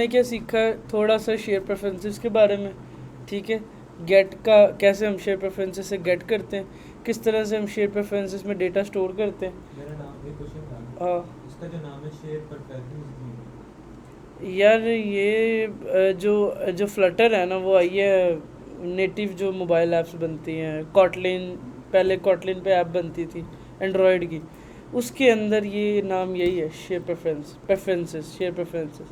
ने क्या सीखा है, थोड़ा सा शेयर प्रेफरेंसेस के बारे में। ठीक है, गेट का कैसे हम शेयर प्रेफरेंसेस से गेट करते हैं, किस तरह से हम शेयर प्रेफरेंसेस में डेटा स्टोर करते हैं। मेरा नाम एक क्वेश्चन था। हाँ इसका जो नाम है शेयर प्रेफरेंस, यार, ये जो जो फ्लटर है ना, वो आई है नेटिव जो मोबाइल ऐप्स बनती हैं कॉटलिन। पहले कॉटलिन पे ऐप बनती थी एंड्रॉयड की, उसके अंदर ये नाम यही है, शेयर प्रेफरेंसेस, शेयर प्रेफरेंसेस।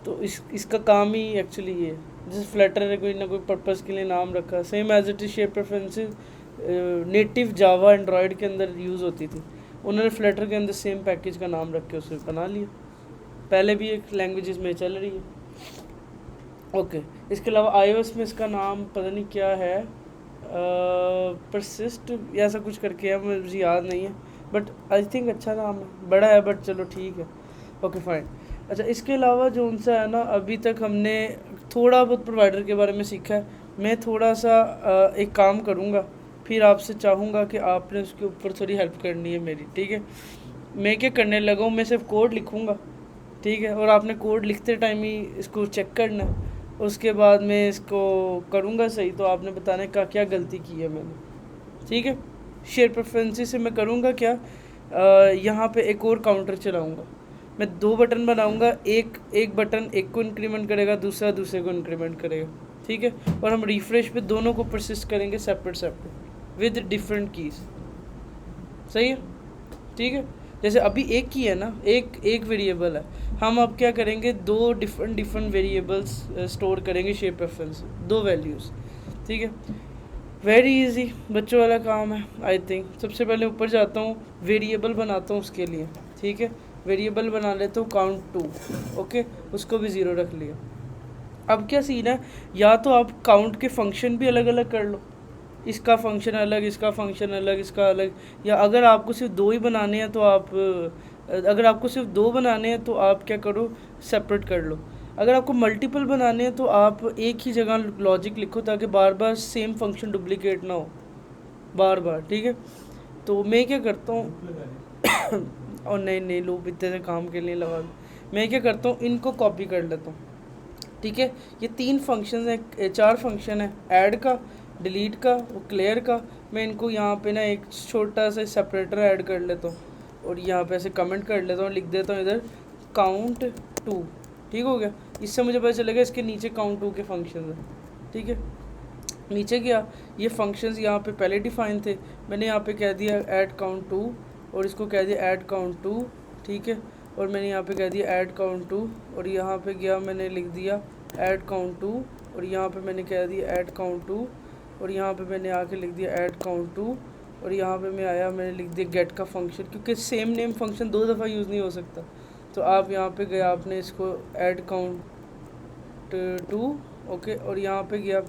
तो इसका काम ही एक्चुअली ये है। जैसे फ्लटर ने कोई ना कोई पर्पस के लिए नाम रखा, same as it is shared preferences native Java Android के अंदर यूज़ होती थी, उन्होंने फ्लटर के अंदर सेम पैकेज का नाम रख के उसे बना लिया। पहले भी एक लैंग्वेजेस में चल रही है। ओके, इसके अलावा iOS में इसका नाम पता नहीं क्या है, परसिस्ट या ऐसा कुछ करके है, मुझे याद नहीं है, बट आई थिंक अच्छा नाम है, बड़ा है बट चलो ठीक है। Okay fine. अच्छा, इसके अलावा जो उनसा है ना, अभी तक हमने थोड़ा बहुत प्रोवाइडर के बारे में सीखा है। मैं थोड़ा सा एक काम करूँगा, फिर आपसे चाहूँगा कि आपने उसके ऊपर थोड़ी हेल्प करनी है मेरी। ठीक है, मैं क्या करने लगा हूँ, मैं सिर्फ कोड लिखूँगा। ठीक है, और आपने कोड लिखते टाइम ही इसको चेक करना है, उसके बाद मैं इसको करूँगा सही, तो आपने बताने का क्या गलती की है मैंने। ठीक है, शेयर प्रेफरेंसेस से मैं करूँगा क्या, यहाँ पे एक और काउंटर चलाऊँगा। मैं दो बटन बनाऊँगा, एक बटन एक को इंक्रीमेंट करेगा, दूसरा दूसरे को इंक्रीमेंट करेगा। ठीक है, और हम रिफ्रेश पे दोनों को परसिस्ट करेंगे सेपरेट विद डिफरेंट कीज़। सही है, ठीक है। जैसे अभी एक की है ना, एक वेरिएबल है, हम अब क्या करेंगे, दो डिफरेंट वेरिएबल्स स्टोर करेंगे शेप प्रेफरेंस, दो वैल्यूज़। ठीक है, वेरी इजी बच्चों वाला काम है। आई थिंक सबसे पहले ऊपर जाता हूँ, वेरिएबल बनाता हूँ उसके लिए। ठीक है, वेरिएबल बना लेता हूँ काउंट 2। ओके, उसको भी ज़ीरो रख लिया। अब क्या सीन है, या तो आप काउंट के फंक्शन भी अलग अलग कर लो, इसका फंक्शन अलग, इसका फंक्शन अलग, इसका अलग। या अगर आपको सिर्फ दो ही बनाने हैं तो आप अगर आपको सिर्फ दो बनाने हैं तो आप क्या करो, सेपरेट कर लो। अगर आपको मल्टीपल बनाने हैं तो आप एक ही जगह लॉजिक लिखो, ताकि बार बार सेम फंक्शन डुप्लीकेट ना हो बार बार। ठीक है, तो मैं क्या करता हूँ और नहीं लूप इतने से काम के लिए लगा, मैं क्या करता हूँ, इनको कॉपी कर लेता हूँ। ठीक है, ये तीन फंक्शन है, चार फंक्शन है, ऐड का, डिलीट का, वो क्लियर का। मैं इनको यहाँ पे ना एक छोटा सा सेपरेटर ऐड कर लेता हूँ, और यहाँ पे ऐसे कमेंट कर लेता हूँ, लिख देता हूँ इधर काउंट 2। ठीक हो गया, इससे मुझे पता चलेगा इसके नीचे काउंट 2 के फंक्शन हैं। ठीक है, नीचे गया, ये फंक्शंस यहाँ पे पहले डिफाइन थे, मैंने यहाँ पे कह दिया ऐड काउंट 2, और इसको कह दिया ऐड काउंट 2। ठीक है, और मैंने यहाँ पे कह दिया ऐड काउंट 2, और यहाँ पे गया मैंने लिख दिया ऐड काउंट 2, और यहाँ पे मैंने कह दिया ऐड काउंट 2, और यहाँ पे मैंने आके लिख दिया ऐड काउंट 2, और यहाँ पे मैं आया, मैंने लिख दिया गेट का फंक्शन, क्योंकि सेम नेम फंक्शन दो दफ़ा यूज़ नहीं हो सकता। तो आप यहाँ पे गया, आपने इसको ऐड काउंट 2। ओके, और यहाँ पे गया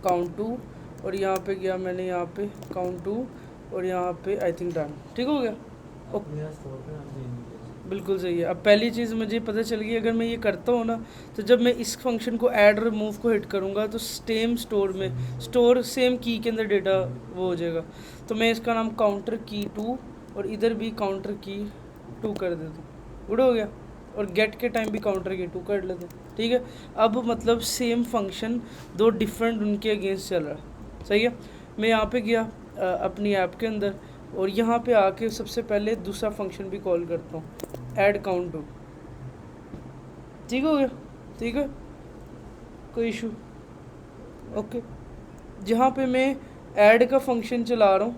काउंट 2, और यहाँ पे गया मैंने यहाँ पे काउंट 2, और यहाँ पे आई थिंक डन। ठीक हो गया, ओके, मेरा स्टोर का नाम चेंज नहीं किया। बिल्कुल सही है। अब पहली चीज़ मुझे पता चल गई, अगर मैं ये करता हूँ ना, तो जब मैं इस फंक्शन को ऐड रिमूव को हिट करूँगा तो सेम स्टोर में स्टोर सेम की के अंदर डेटा वो हो जाएगा। तो मैं इसका नाम काउंटर की 2, और इधर भी काउंटर की 2 कर देता हूँ, गुड हो गया। और गेट के टाइम भी काउंटर की 2 कर लेते हैं। ठीक है, अब मतलब सेम फंक्शन दो डिफरेंट उनके अगेंस्ट चल रहा है। सही है, मैं यहाँ पे गया अपनी ऐप के अंदर, और यहाँ पे आके सबसे पहले दूसरा फंक्शन भी कॉल करता हूँ, ऐड काउंट 2। ठीक हो गया, ठीक है, कोई इशू। ओके, जहाँ पे मैं ऐड का फंक्शन चला रहा हूँ,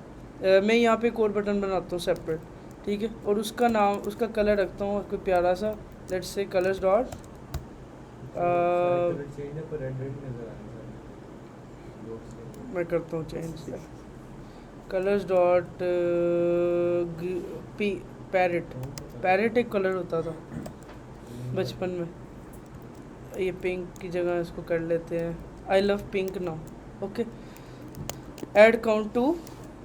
मैं यहाँ पे एक और बटन बनाता हूँ सेपरेट। ठीक है, और उसका नाम, उसका कलर रखता हूँ कोई प्यारा सा, लेट्स से कलर्स डॉट, सारे कलर चेंज है पर रेड रेड नजर आ रहा है सारे। मैं करता हूँ change, colours dot P parrot. Parrot एक कलर होता था बचपन में, ये पिंक की जगह इसको कर लेते हैं I love pink now. Okay, add count 2।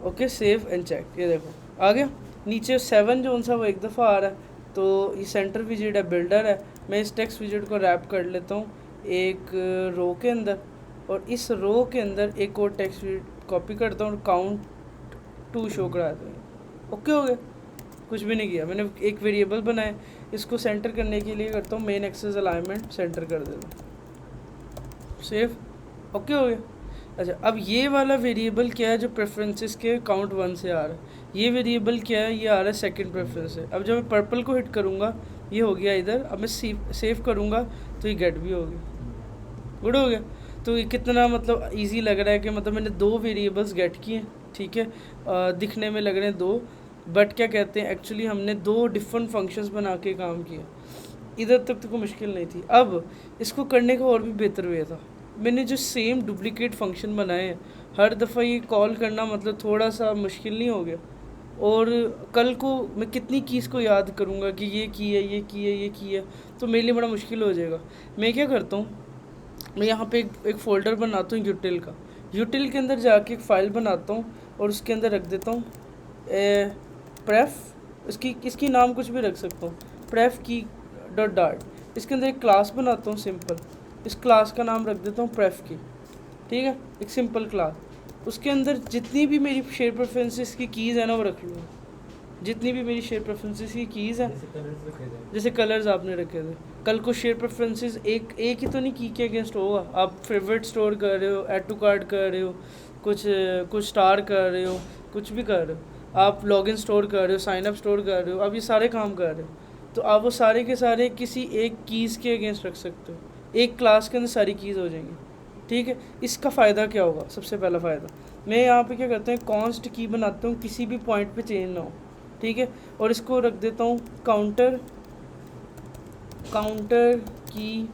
Okay, save and check, ये देखो आ गया। नीचे 7 जो सा वो एक दफ़ा आ रहा है, तो ये सेंटर विजिट है, बिल्डर है। मैं इस टेक्स्ट विजिट को रैप कर लेता हूँ एक रो के अंदर, और इस रो के अंदर एक और टेक्स्ट विजिट कॉपी करता हूँ, काउंट 2 शो करा दूँ। ओके हो गया, कुछ भी नहीं किया मैंने, एक वेरिएबल बनाए, इसको सेंटर करने के लिए करता हूँ मेन एक्सेस अलाइनमेंट सेंटर कर देता हूँ, सेव, ओके हो गया। अच्छा अब ये वाला वेरिएबल क्या है जो प्रेफरेंसेस के काउंट 1 से आ रहा है, ये वेरिएबल क्या है, ये आ रहा है सेकंड प्रेफरेंस से। अब जब मैं पर्पल को हिट करूँगा ये हो गया इधर, अब मैं सेव करूँगा तो ये गेट भी हो गया, गुड हो गया। तो ये कितना मतलब इजी लग रहा है कि मतलब मैंने 2 वेरिएबल्स गेट किए, ठीक है, दिखने में लग रहे हैं 2, बट क्या कहते हैं एक्चुअली हमने 2 डिफरेंट फंक्शंस बना के काम किया। इधर तक तो कोई मुश्किल नहीं थी। अब इसको करने का और भी बेहतर वे था, मैंने जो सेम डुप्लीकेट फंक्शन बनाए हैं हर दफ़ा ये कॉल करना मतलब थोड़ा सा मुश्किल नहीं हो गया, और कल को मैं कितनी कीज़ को याद करूँगा कि ये की है ये की है ये की है, तो मेरे लिए बड़ा मुश्किल हो जाएगा। मैं क्या करता हूँ, मैं यहाँ पे एक फ़ोल्डर बनाता हूँ यूटिल का, यूटिल के अंदर जाके एक फ़ाइल बनाता हूँ और उसके अंदर रख देता हूँ प्रेफ, इसकी नाम कुछ भी रख सकता हूँ, प्रेफ की डॉट डार्ट। इसके अंदर एक क्लास बनाता हूँ सिंपल, इस क्लास का नाम रख देता हूँ प्रेफ की, ठीक है, एक सिंपल क्लास। उसके अंदर जितनी भी मेरी शेयर प्रेफरेंसेस की कीज़ है ना वो रख लूँगा, जितनी भी मेरी शेयर प्रेफरेंसेस की कीज़ है, जैसे कलर्स आपने रखे थे, कल को शेयर प्रेफरेंसेस एक ही तो नहीं की के अगेंस्ट होगा। आप फेवरेट स्टोर कर रहे हो, ऐड टू कार्ट कर रहे हो, कुछ स्टार कर रहे हो, कुछ भी कर रहे हो, आप लॉगिन स्टोर कर रहे हो, साइन अप स्टोर कर रहे हो, आप ये सारे काम कर रहे हो, तो आप वो सारे के सारे किसी एक कीज़ के अगेंस्ट रख सकते हो, एक क्लास के अंदर सारी कीज़ हो जाएंगी, ठीक है। इसका फ़ायदा क्या होगा, सबसे पहला फ़ायदा मैं यहाँ पे क्या करता हूँ, कॉन्स्ट की बनाता हूँ, किसी भी पॉइंट पे चेंज ना हो, ठीक है, और इसको रख देता हूँ काउंटर की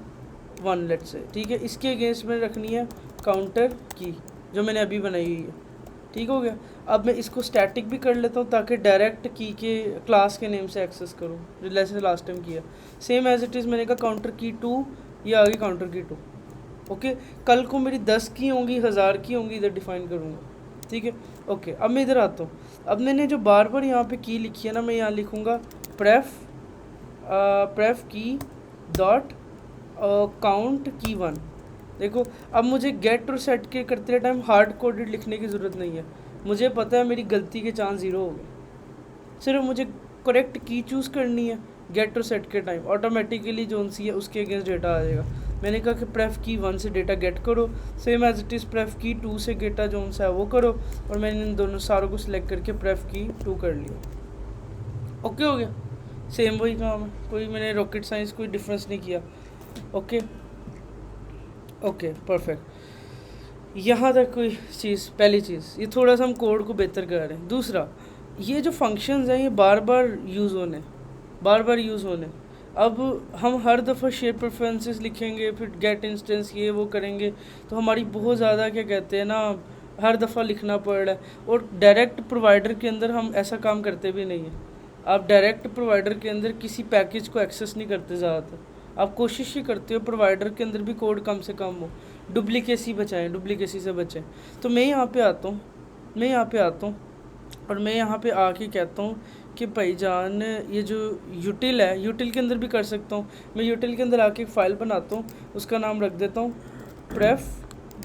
1 लेट से, ठीक है, इसके अगेंस्ट में रखनी है काउंटर की जो मैंने अभी बनाई हुई है, ठीक हो गया। अब मैं इसको स्टैटिक भी कर लेता हूँ ताकि डायरेक्ट की के क्लास के नेम से एक्सेस करूँ, जैसे लास्ट टाइम किया, सेम एज इट इज़ मैंने कहा काउंटर की 2, ये आ गई काउंटर की 2, ओके। कल को मेरी 10 की होंगी, 1000 की होंगी, इधर डिफाइन करूँगा, ठीक है, ओके। अब मैं इधर आता हूँ, अब मैंने जो बार बार यहाँ पे की लिखी है ना, मैं यहाँ लिखूँगा प्रेफ की डॉट काउंट की 1। देखो अब मुझे गेट और सेट के करते टाइम हार्ड कोडेड लिखने की ज़रूरत नहीं है, मुझे पता है मेरी गलती के चांस 0 हो गए, सिर्फ मुझे करेक्ट की चूज़ करनी है, गेट और सेट के टाइम ऑटोमेटिकली जो सी है उसके अगेंस्ट डेटा आ जाएगा। मैंने कहा कि प्रेफ की 1 से डेटा गेट करो, सेम एज इट इज़ प्रेफ की 2 से डेटा जो सा है वो करो, और मैंने इन दोनों सारों को सिलेक्ट करके प्रेफ की 2 कर लिया, ओके हो गया। सेम वही काम है, कोई मैंने रॉकेट साइंस कोई डिफरेंस नहीं किया, ओके ओके परफेक्ट। यहाँ तक कोई चीज़, पहली चीज़ ये थोड़ा सा हम कोड को बेहतर कर रहे हैं। दूसरा, ये जो फंक्शंस हैं ये बार बार यूज़ होने, अब हम हर दफ़ा शेयर प्रेफरेंसेस लिखेंगे, फिर गेट इंस्टेंस ये वो करेंगे, तो हमारी बहुत ज़्यादा क्या कहते हैं ना, हर दफ़ा लिखना पड़ रहा है। और डायरेक्ट प्रोवाइडर के अंदर हम ऐसा काम करते भी नहीं हैं, आप डायरेक्ट प्रोवाइडर के अंदर किसी पैकेज को एक्सेस नहीं करते ज़्यादातर, आप कोशिश ही करते हो प्रोवाइडर के अंदर भी कोड कम से कम हो, डुप्लीकेसी से बचें। तो मैं यहाँ पे आता हूँ और मैं यहाँ पे आके कहता हूँ कि भाईजान ये जो यूटिल है, यूटिल के अंदर भी कर सकता हूँ, मैं यूटिल के अंदर आके एक फ़ाइल बनाता हूँ, उसका नाम रख देता हूँ प्रेफ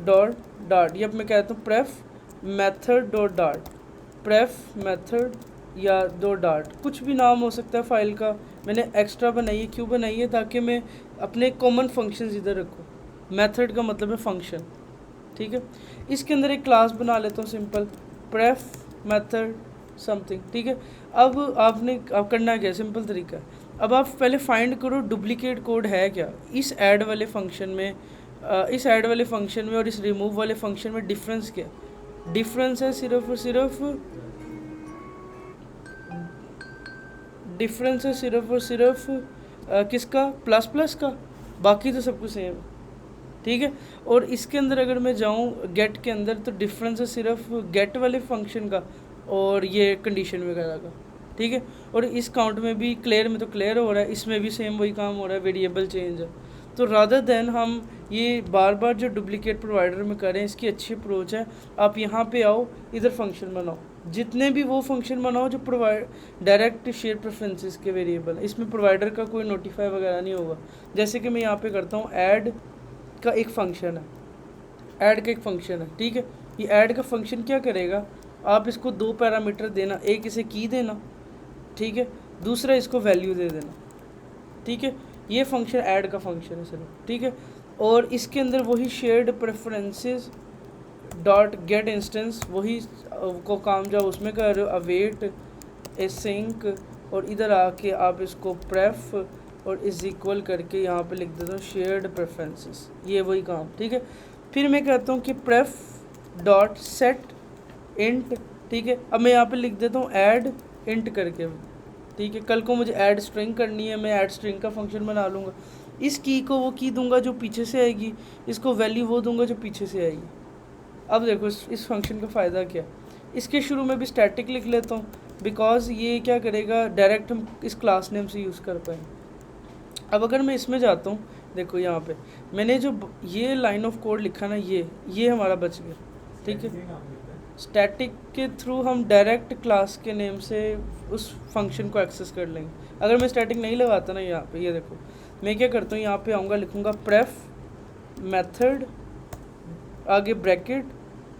डॉट डार्ट, या मैं कहता हूँ प्रेफ मेथड डॉट डार्ट, प्रेफ मेथड या दो डार्ट, कुछ भी नाम हो सकता है फ़ाइल का। मैंने एक्स्ट्रा बनाई है, क्यों बनाई है, ताकि मैं अपने कॉमन फंक्शंस इधर रखूँ। मेथड का मतलब है फंक्शन, ठीक है। इसके अंदर एक क्लास बना लेता हूँ सिंपल, प्रेफ मेथड समथिंग, ठीक है। अब आप करना क्या, सिंपल तरीका है, अब आप पहले फाइंड करो डुप्लीकेट कोड है क्या इस ऐड वाले फंक्शन में, और इस रिमूव वाले फंक्शन में डिफरेंस क्या, डिफरेंस है सिर्फ और सिर्फ किसका, प्लस का, बाकी तो सब कुछ सेम है, ठीक है। और इसके अंदर अगर मैं जाऊँ गेट के अंदर, तो डिफरेंस है सिर्फ गेट वाले फंक्शन का और ये कंडीशन वगैरह का, ठीक है। और इस काउंट में भी क्लियर में तो क्लियर हो रहा है, इसमें भी सेम वही काम हो रहा है, वेरिएबल चेंज है। तो रादर देन हम ये बार बार जो डुप्लीकेट प्रोवाइडर में करें, इसकी अच्छी अप्रोच है, आप यहाँ पे आओ, इधर फंक्शन बनाओ, जितने भी वो फंक्शन बनाओ जो डायरेक्ट शेयर प्रेफरेंसेस के वेरिएबल, इसमें प्रोवाइडर का कोई नोटिफाई वगैरह नहीं होगा। जैसे कि मैं यहाँ पे करता हूँ, ऐड का एक फंक्शन है, ठीक है। ये ऐड का फंक्शन क्या करेगा, आप इसको 2 पैरामीटर देना, एक इसे की देना, ठीक है। दूसरा इसको वैल्यू दे देना, ठीक है। ये फंक्शन ऐड का फंक्शन है, चलो ठीक है। और इसके अंदर वही shared preferences dot gate instance, वही को काम जाओ उसमें कर रहे हो, अवेट ए सिंक, और इधर आके आप इसको प्रेफ और इज इक्वल करके यहाँ पे लिख देता हूँ शेयर्ड प्रेफरेंसेस, ये वही काम, ठीक है। फिर मैं कहता हूँ कि प्रेफ डॉट सेट इंट, ठीक है। अब मैं यहाँ पे लिख देता हूँ ऐड इंट करके, ठीक है। कल को मुझे ऐड स्ट्रिंग करनी है, मैं ऐड स्ट्रिंग का फंक्शन बना लूँगा। इस की को वो की दूंगा जो पीछे से आएगी, इसको वैल्यू वो दूंगा जो पीछे से आएगी। अब देखो इस फंक्शन का फ़ायदा क्या, इसके शुरू में भी स्टैटिक लिख लेता हूँ, बिकॉज ये क्या करेगा, डायरेक्ट हम इस क्लास नेम से यूज़ कर पाएंगे। अब अगर मैं इसमें जाता हूँ, देखो यहाँ पे मैंने जो ये लाइन ऑफ कोड लिखा ना, ये हमारा बच गया, ठीक है। स्टैटिक के थ्रू हम डायरेक्ट क्लास के नेम से उस फंक्शन को एक्सेस कर लेंगे। अगर मैं स्टैटिक नहीं लगाता ना यहाँ पे, ये देखो मैं क्या करता हूँ, यहाँ पे आऊँगा, लिखूँगा प्रेफ मेथड, आगे ब्रैकेट,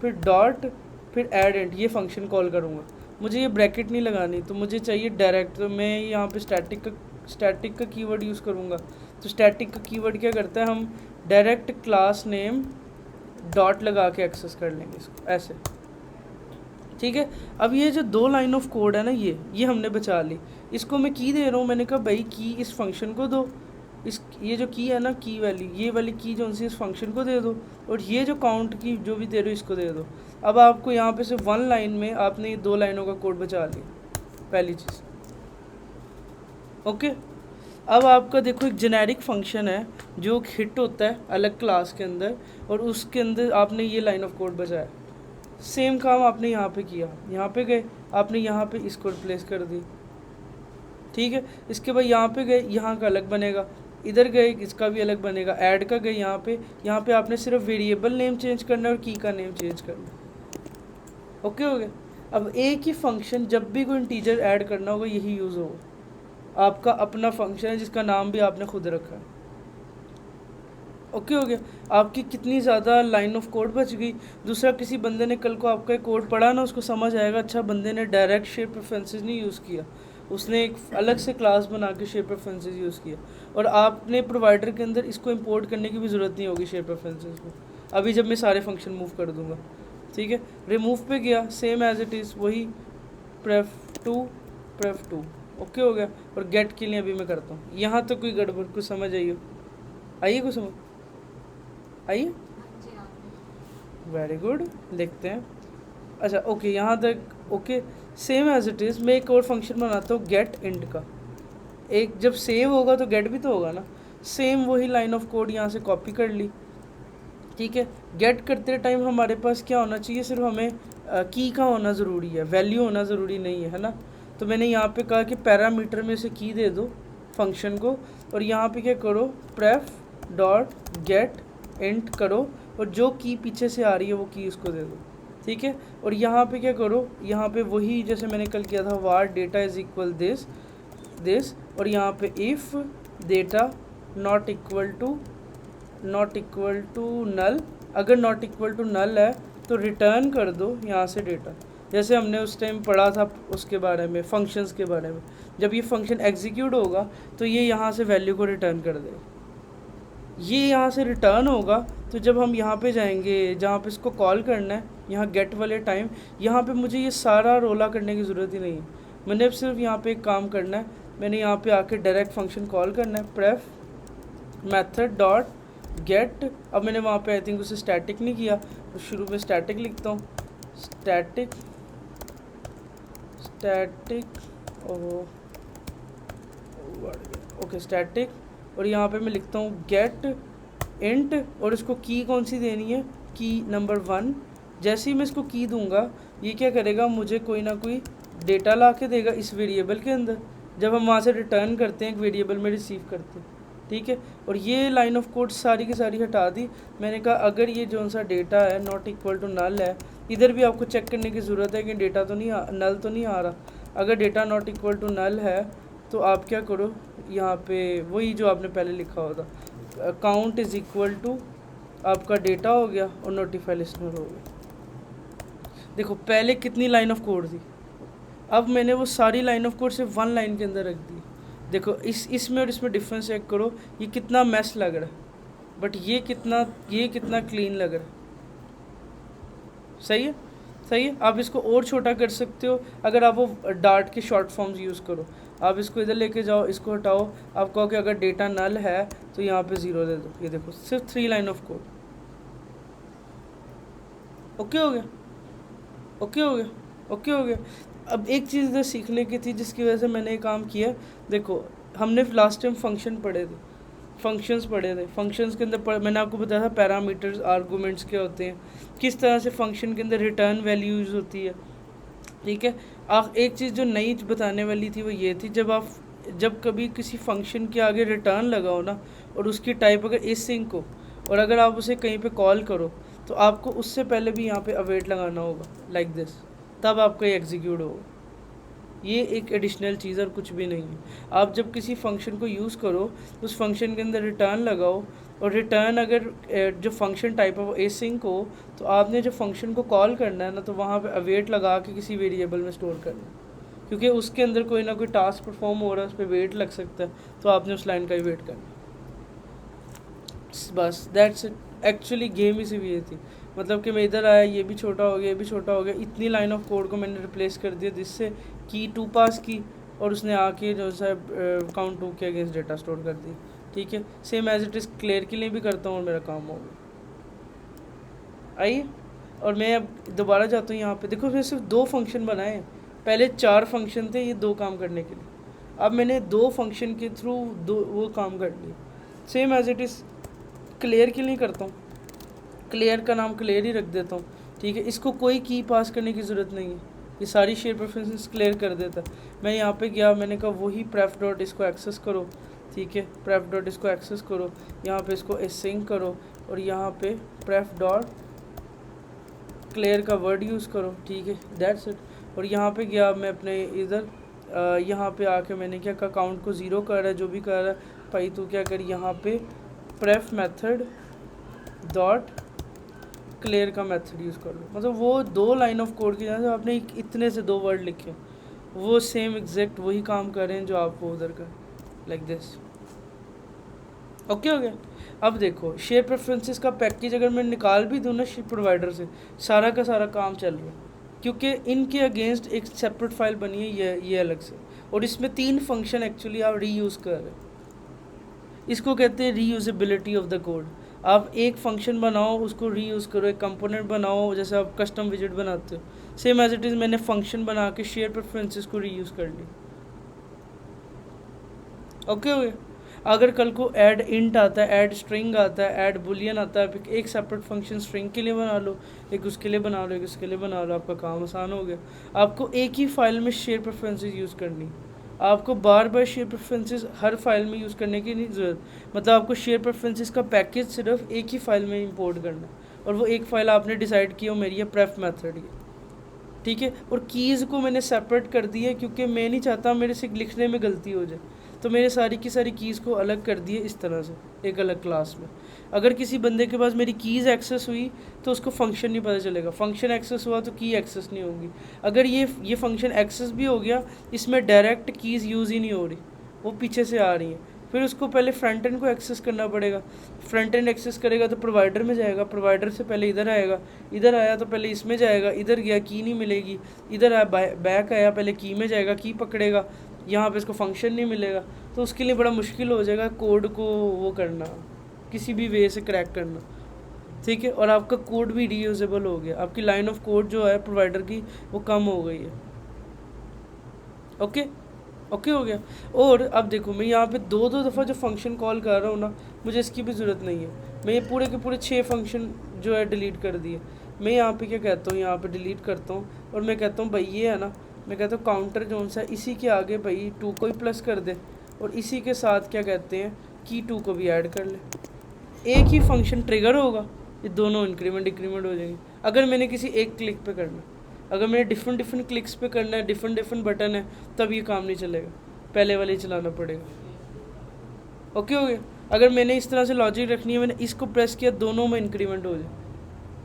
फिर डॉट, फिर ऐड एंड, ये फंक्शन कॉल करूँगा। मुझे ये ब्रैकेट नहीं लगानी, तो मुझे चाहिए डायरेक्ट, तो मैं यहाँ पे स्टैटिक का कीवर्ड यूज़ करूँगा। तो स्टैटिक का कीवर्ड क्या करता है, हम डायरेक्ट क्लास नेम डॉट लगा के एक्सेस कर लेंगे इसको, ऐसे, ठीक है। अब ये जो 2 लाइन ऑफ कोड है ना, ये हमने बचा ली। इसको मैं की दे रहा हूँ, मैंने कहा भाई की इस फंक्शन को दो, इस ये जो की है ना, की वाली, ये वाली की जो सी इस फंक्शन को दे दो, और ये जो काउंट की जो भी दे रहे हो इसको दे दो। अब आपको यहाँ पे से 1 लाइन में आपने ये 2 लाइनों का कोड बचा लिया, पहली चीज़, ओके। अब आपका देखो एक जेनेरिक फंक्शन है जो हिट होता है अलग क्लास के अंदर, और उसके अंदर आपने ये लाइन ऑफ कोड बचाया। सेम काम आपने यहाँ पे किया, यहाँ पे गए, आपने यहाँ पे इसको रिप्लेस कर दी, ठीक है। इसके बाद यहाँ पे गए, यहाँ का अलग बनेगा, इधर गए, इसका भी अलग बनेगा, ऐड का गए यहाँ पे आपने सिर्फ वेरिएबल नेम चेंज करना है और की का नेम चेंज करना है, ओके हो गया। अब एक ही फंक्शन जब भी कोई इंटीजर ऐड करना होगा यही यूज़ होगा, आपका अपना फंक्शन है जिसका नाम भी आपने खुद रखा है, ओके हो गया। आपकी कितनी ज़्यादा लाइन ऑफ कोड बच गई। दूसरा, किसी बंदे ने कल को आपका कोड पढ़ा ना, उसको समझ आएगा अच्छा बंदे ने डायरेक्ट शेप प्रेफरेंसेस नहीं यूज़ किया, उसने एक अलग से क्लास बना के शेप प्रेफरेंसेस यूज़ किया, और आपने प्रोवाइडर के अंदर इसको इंपोर्ट करने की भी ज़रूरत नहीं होगी शेप प्रेफरेंसेस को। अभी जब मैं सारे फंक्शन मूव कर दूँगा, ठीक है। रिमूव पे गया, सेम एज इट इज़ वही प्रेफ टू, ओके हो गया। और गेट के लिए अभी मैं करता हूँ। यहाँ तो कोई गड़बड़, कुछ समझ आइए, आइए कुछ समझ आइए, वेरी गुड, देखते हैं। अच्छा ओके, यहाँ तक okay, same as it is. मैं एक और फंक्शन बनाता हूँ गेट इंट का। एक जब सेव होगा तो गेट भी तो होगा ना, सेम वही लाइन ऑफ कोड यहाँ से कॉपी कर ली, ठीक है। गेट करते टाइम हमारे पास क्या होना चाहिए, सिर्फ हमें की का होना ज़रूरी है, वैल्यू होना ज़रूरी नहीं है ना। तो मैंने यहाँ पे कहा कि पैरामीटर में से की दे दो फंक्शन को, और यहाँ पे क्या करो, प्रेफ डॉट गेट इंट करो, और जो की पीछे से आ रही है वो की उसको दे दो, ठीक है। और यहाँ पे क्या करो, यहाँ पे वही जैसे मैंने कल किया था, var data is equal this, और यहाँ पे if data not equal to null, अगर नॉट इक्वल टू नल है तो रिटर्न कर दो यहाँ से डेटा, जैसे हमने उस टाइम पढ़ा था उसके बारे में, फंक्शंस के बारे में। जब ये फंक्शन एग्जीक्यूट होगा तो ये यहाँ से वैल्यू को रिटर्न कर देगा, ये यहाँ से रिटर्न होगा। तो जब हम यहाँ पे जाएंगे जहाँ पे इसको कॉल करना है, यहाँ गेट वाले टाइम, यहाँ पे मुझे ये सारा रोला करने की ज़रूरत ही नहीं है। मैंने अब सिर्फ यहाँ पे एक काम करना है, मैंने यहाँ पे आके डायरेक्ट फंक्शन कॉल करना है, प्रेफ मेथड डॉट गेट। अब मैंने वहाँ पे आई थिंक उसे स्टैटिक नहीं किया, तो शुरू में स्टैटिक लिखता हूँ, स्टैटिक ओके स्टैटिक, और यहाँ पे मैं लिखता हूँ गेट इंट, और इसको की कौन सी देनी है, की नंबर 1। जैसे ही मैं इसको की दूंगा, ये क्या करेगा, मुझे कोई ना कोई डेटा ला के देगा इस वेरिएबल के अंदर, जब हम वहाँ से रिटर्न करते हैं एक वेरिएबल में रिसीव करते हैं, ठीक है। और ये लाइन ऑफ कोड सारी की सारी हटा दी। मैंने कहा अगर ये जो सा डेटा है नॉट इक्वल टू नल है, इधर भी आपको चेक करने की ज़रूरत है कि डेटा तो नहीं नल तो नहीं आ रहा। अगर data not equal to null है तो आप क्या करो, यहाँ पे वही जो आपने पहले लिखा होता, काउंट इज़ इक्वल टू आपका डेटा हो गया और नोटिफाई लिस्टनर हो गया। देखो पहले कितनी लाइन ऑफ कोड थी, अब मैंने वो सारी लाइन ऑफ कोड सिर्फ वन लाइन के अंदर रख दी। देखो इसमें और इसमें डिफरेंस चेक करो, ये कितना मैस लग रहा है, बट ये कितना क्लीन लग रहा है। सही है, सही है। आप इसको और छोटा कर सकते हो अगर आप वो डार्ट के शॉर्ट फॉर्म्स यूज़ करो। आप इसको इधर लेके जाओ, इसको हटाओ, आप कहो कि अगर डेटा नल है तो यहाँ पे 0 दे दो। ये देखो सिर्फ 3 लाइन ऑफ कोड। ओके हो गया, ओके हो गया, ओके हो गया। अब एक चीज़ इधर सीखने की थी जिसकी वजह से मैंने ये काम किया। देखो हमने लास्ट टाइम फंक्शन पढ़े थे, फंक्शंस पढ़े थे। फंक्शंस के अंदर मैंने आपको बताया था पैरामीटर्स, आर्गूमेंट्स क्या होते हैं, किस तरह से फंक्शन के अंदर रिटर्न वैल्यू यूज़ होती है। ठीक है। एक चीज़ जो नई बताने वाली थी वो ये थी, जब कभी किसी फंक्शन के आगे रिटर्न लगाओ ना, और उसकी टाइप अगर एसिंक हो, और अगर आप उसे कहीं पे कॉल करो तो आपको उससे पहले भी यहाँ पे अवेट लगाना होगा लाइक दिस, तब आपका ये एग्जीक्यूट होगा। ये एक एडिशनल चीज़ और कुछ भी नहीं है। आप जब किसी फंक्शन को यूज़ करो उस फंक्शन के अंदर रिटर्न लगाओ, और रिटर्न अगर जो फंक्शन टाइप है वो एसिंक हो, तो आपने जो फंक्शन को कॉल करना है ना, तो वहाँ पे अवेट लगा के किसी वेरिएबल में स्टोर करना है, क्योंकि उसके अंदर कोई ना कोई टास्क परफॉर्म हो रहा है, उस पर वेट लग सकता है, तो आपने उस लाइन का ही वेट करना। बस दैट्स इट। एक्चुअली गेम ही सिर्फ ये थी, मतलब कि मैं इधर आया, ये भी छोटा हो गया, ये भी छोटा हो गया, इतनी लाइन ऑफ कोड को मैंने रिप्लेस कर दिया जिससे की 2 पास की, और उसने आके जो है काउंट 2 के अगेंस्ट डेटा स्टोर कर दी। ठीक है, same as it is clear के लिए भी करता हूँ और मेरा काम हो गया। आइए, और मैं अब दोबारा जाता हूँ यहाँ पे। देखो मैंने सिर्फ 2 फंक्शन बनाए हैं, पहले 4 फंक्शन थे ये 2 काम करने के लिए। अब मैंने 2 फंक्शन के थ्रू वो काम कर लिए। Same as it is clear के लिए करता हूँ, क्लियर का नाम क्लियर ही रख देता हूँ। ठीक है, इसको कोई की पास करने की ज़रूरत नहीं है, ये सारी शेयर प्रेफरेंसेस क्लियर कर देता है। मैं यहाँ पे गया, मैंने कहा वही प्रेफ डॉट इसको एक्सेस करो। ठीक है, प्रेफ डॉट इसको एक्सेस करो, यहाँ पे इसको एसिंक करो, और यहाँ पे प्रेफ डॉट क्लियर का वर्ड यूज़ करो। ठीक है, दैट्स इट। और यहाँ पे गया मैं अपने इधर यहाँ पे आके मैंने क्या कहा, काउंट को 0 कर रहा है, जो भी कर रहा है भाई तू क्या कर, यहाँ पे प्रेफ मेथड डॉट क्लियर का मेथड यूज़ कर लो। मतलब वो 2 लाइन ऑफ कोड की जगह से आपने इतने से 2 वर्ड लिखे, वो सेम एग्जैक्ट वही काम कर रहे हैं जो आपको उधर का, लाइक दिस। ओके हो गया। अब देखो शेयर प्रेफरेंसेस का पैकेज अगर मैं निकाल भी दूँ ना प्रोवाइडर से, सारा का सारा काम चल रहा है, क्योंकि इनके अगेंस्ट एक सेपरेट फाइल बनी है ये अलग से, और इसमें 3 फंक्शन एक्चुअली आप रीयूज़ कर रहे हैं। इसको कहते हैं रीयूजेबिलिटी ऑफ द कोड। आप एक फंक्शन बनाओ, उसको रीयूज़ करो, एक कंपोनेंट बनाओ, जैसे आप कस्टम विजिट बनाते हो, सेम एज इट इज़ मैंने फंक्शन बना के शेयर प्रेफरेंसेस को रीयूज़ कर ली। ओके हो गया। अगर कल को ऐड इंट आता है, ऐड स्ट्रिंग आता है, ऐड बुलियन आता है, एक सेपरेट फंक्शन स्ट्रिंग के लिए बना लो, एक उसके लिए बना लो, एक उसके लिए बना लो, आपका काम आसान हो गया। आपको एक ही फाइल में शेयर प्रेफरेंसेस यूज़ करनी, आपको बार बार शेयर प्रेफरेंसेस हर फाइल में यूज़ करने की नहीं ज़रूरत। मतलब आपको शेयर प्रेफरेंसेस का पैकेज सिर्फ एक ही फाइल में इंपोर्ट करना है, और वो एक फ़ाइल आपने डिसाइड की हो मेरी है प्रेफ मेथड की। ठीक है, और कीज़ को मैंने सेपरेट कर दिया क्योंकि मैं नहीं चाहता मेरे से लिखने में गलती हो जाए, तो मेरे सारी की सारी कीज़ को अलग कर दिए इस तरह से एक अलग क्लास में। अगर किसी बंदे के पास मेरी कीज़ एक्सेस हुई तो उसको फंक्शन नहीं पता चलेगा, फंक्शन एक्सेस हुआ तो की एक्सेस नहीं होगी। अगर ये फंक्शन एक्सेस भी हो गया, इसमें डायरेक्ट कीज़ यूज़ ही नहीं हो रही, वो पीछे से आ रही हैं, फिर उसको पहले फ्रंट एंड को एक्सेस करना पड़ेगा। फ्रंट एंड एक्सेस करेगा तो प्रोवाइडर में जाएगा, प्रोवाइडर से पहले इधर आएगा, इधर आया तो पहले इसमें जाएगा, इधर गया की नहीं मिलेगी, इधर आया बैक आया पहले की में जाएगा, की पकड़ेगा, यहाँ पे इसको फंक्शन नहीं मिलेगा, तो उसके लिए बड़ा मुश्किल हो जाएगा कोड को वो करना, किसी भी वे से क्रैक करना। ठीक है, और आपका कोड भी रीयूजेबल हो गया, आपकी लाइन ऑफ कोड जो है प्रोवाइडर की वो कम हो गई है। ओके ओके हो गया। और अब देखो मैं यहाँ पे 2 दफ़ा जो फंक्शन कॉल कर रहा हूँ ना, मुझे इसकी भी ज़रूरत नहीं है। मैं ये पूरे के पूरे 6 फंक्शन जो है डिलीट कर दिए। मैं यहाँ पे क्या कहता हूँ, यहाँ पे डिलीट करता हूँ और मैं कहता हूँ भाई ये है ना, मैं कहता हूँ काउंटर जो सा इसी के आगे भाई 2 को ही प्लस कर दे, और इसी के साथ क्या कहते हैं की 2 को भी ऐड कर ले। एक ही फंक्शन ट्रिगर होगा, ये दोनों इंक्रीमेंट डिक्रीमेंट हो जाएंगे। अगर मैंने किसी एक क्लिक पे करना, अगर मैंने डिफरेंट क्लिक्स पे करना है, डिफरेंट बटन है, तब ये काम नहीं चलेगा, पहले वाले ही चलाना पड़ेगा। ओके हो गया। अगर मैंने इस तरह से लॉजिक रखनी है, मैंने इसको प्रेस किया दोनों में इंक्रीमेंट हो जाए,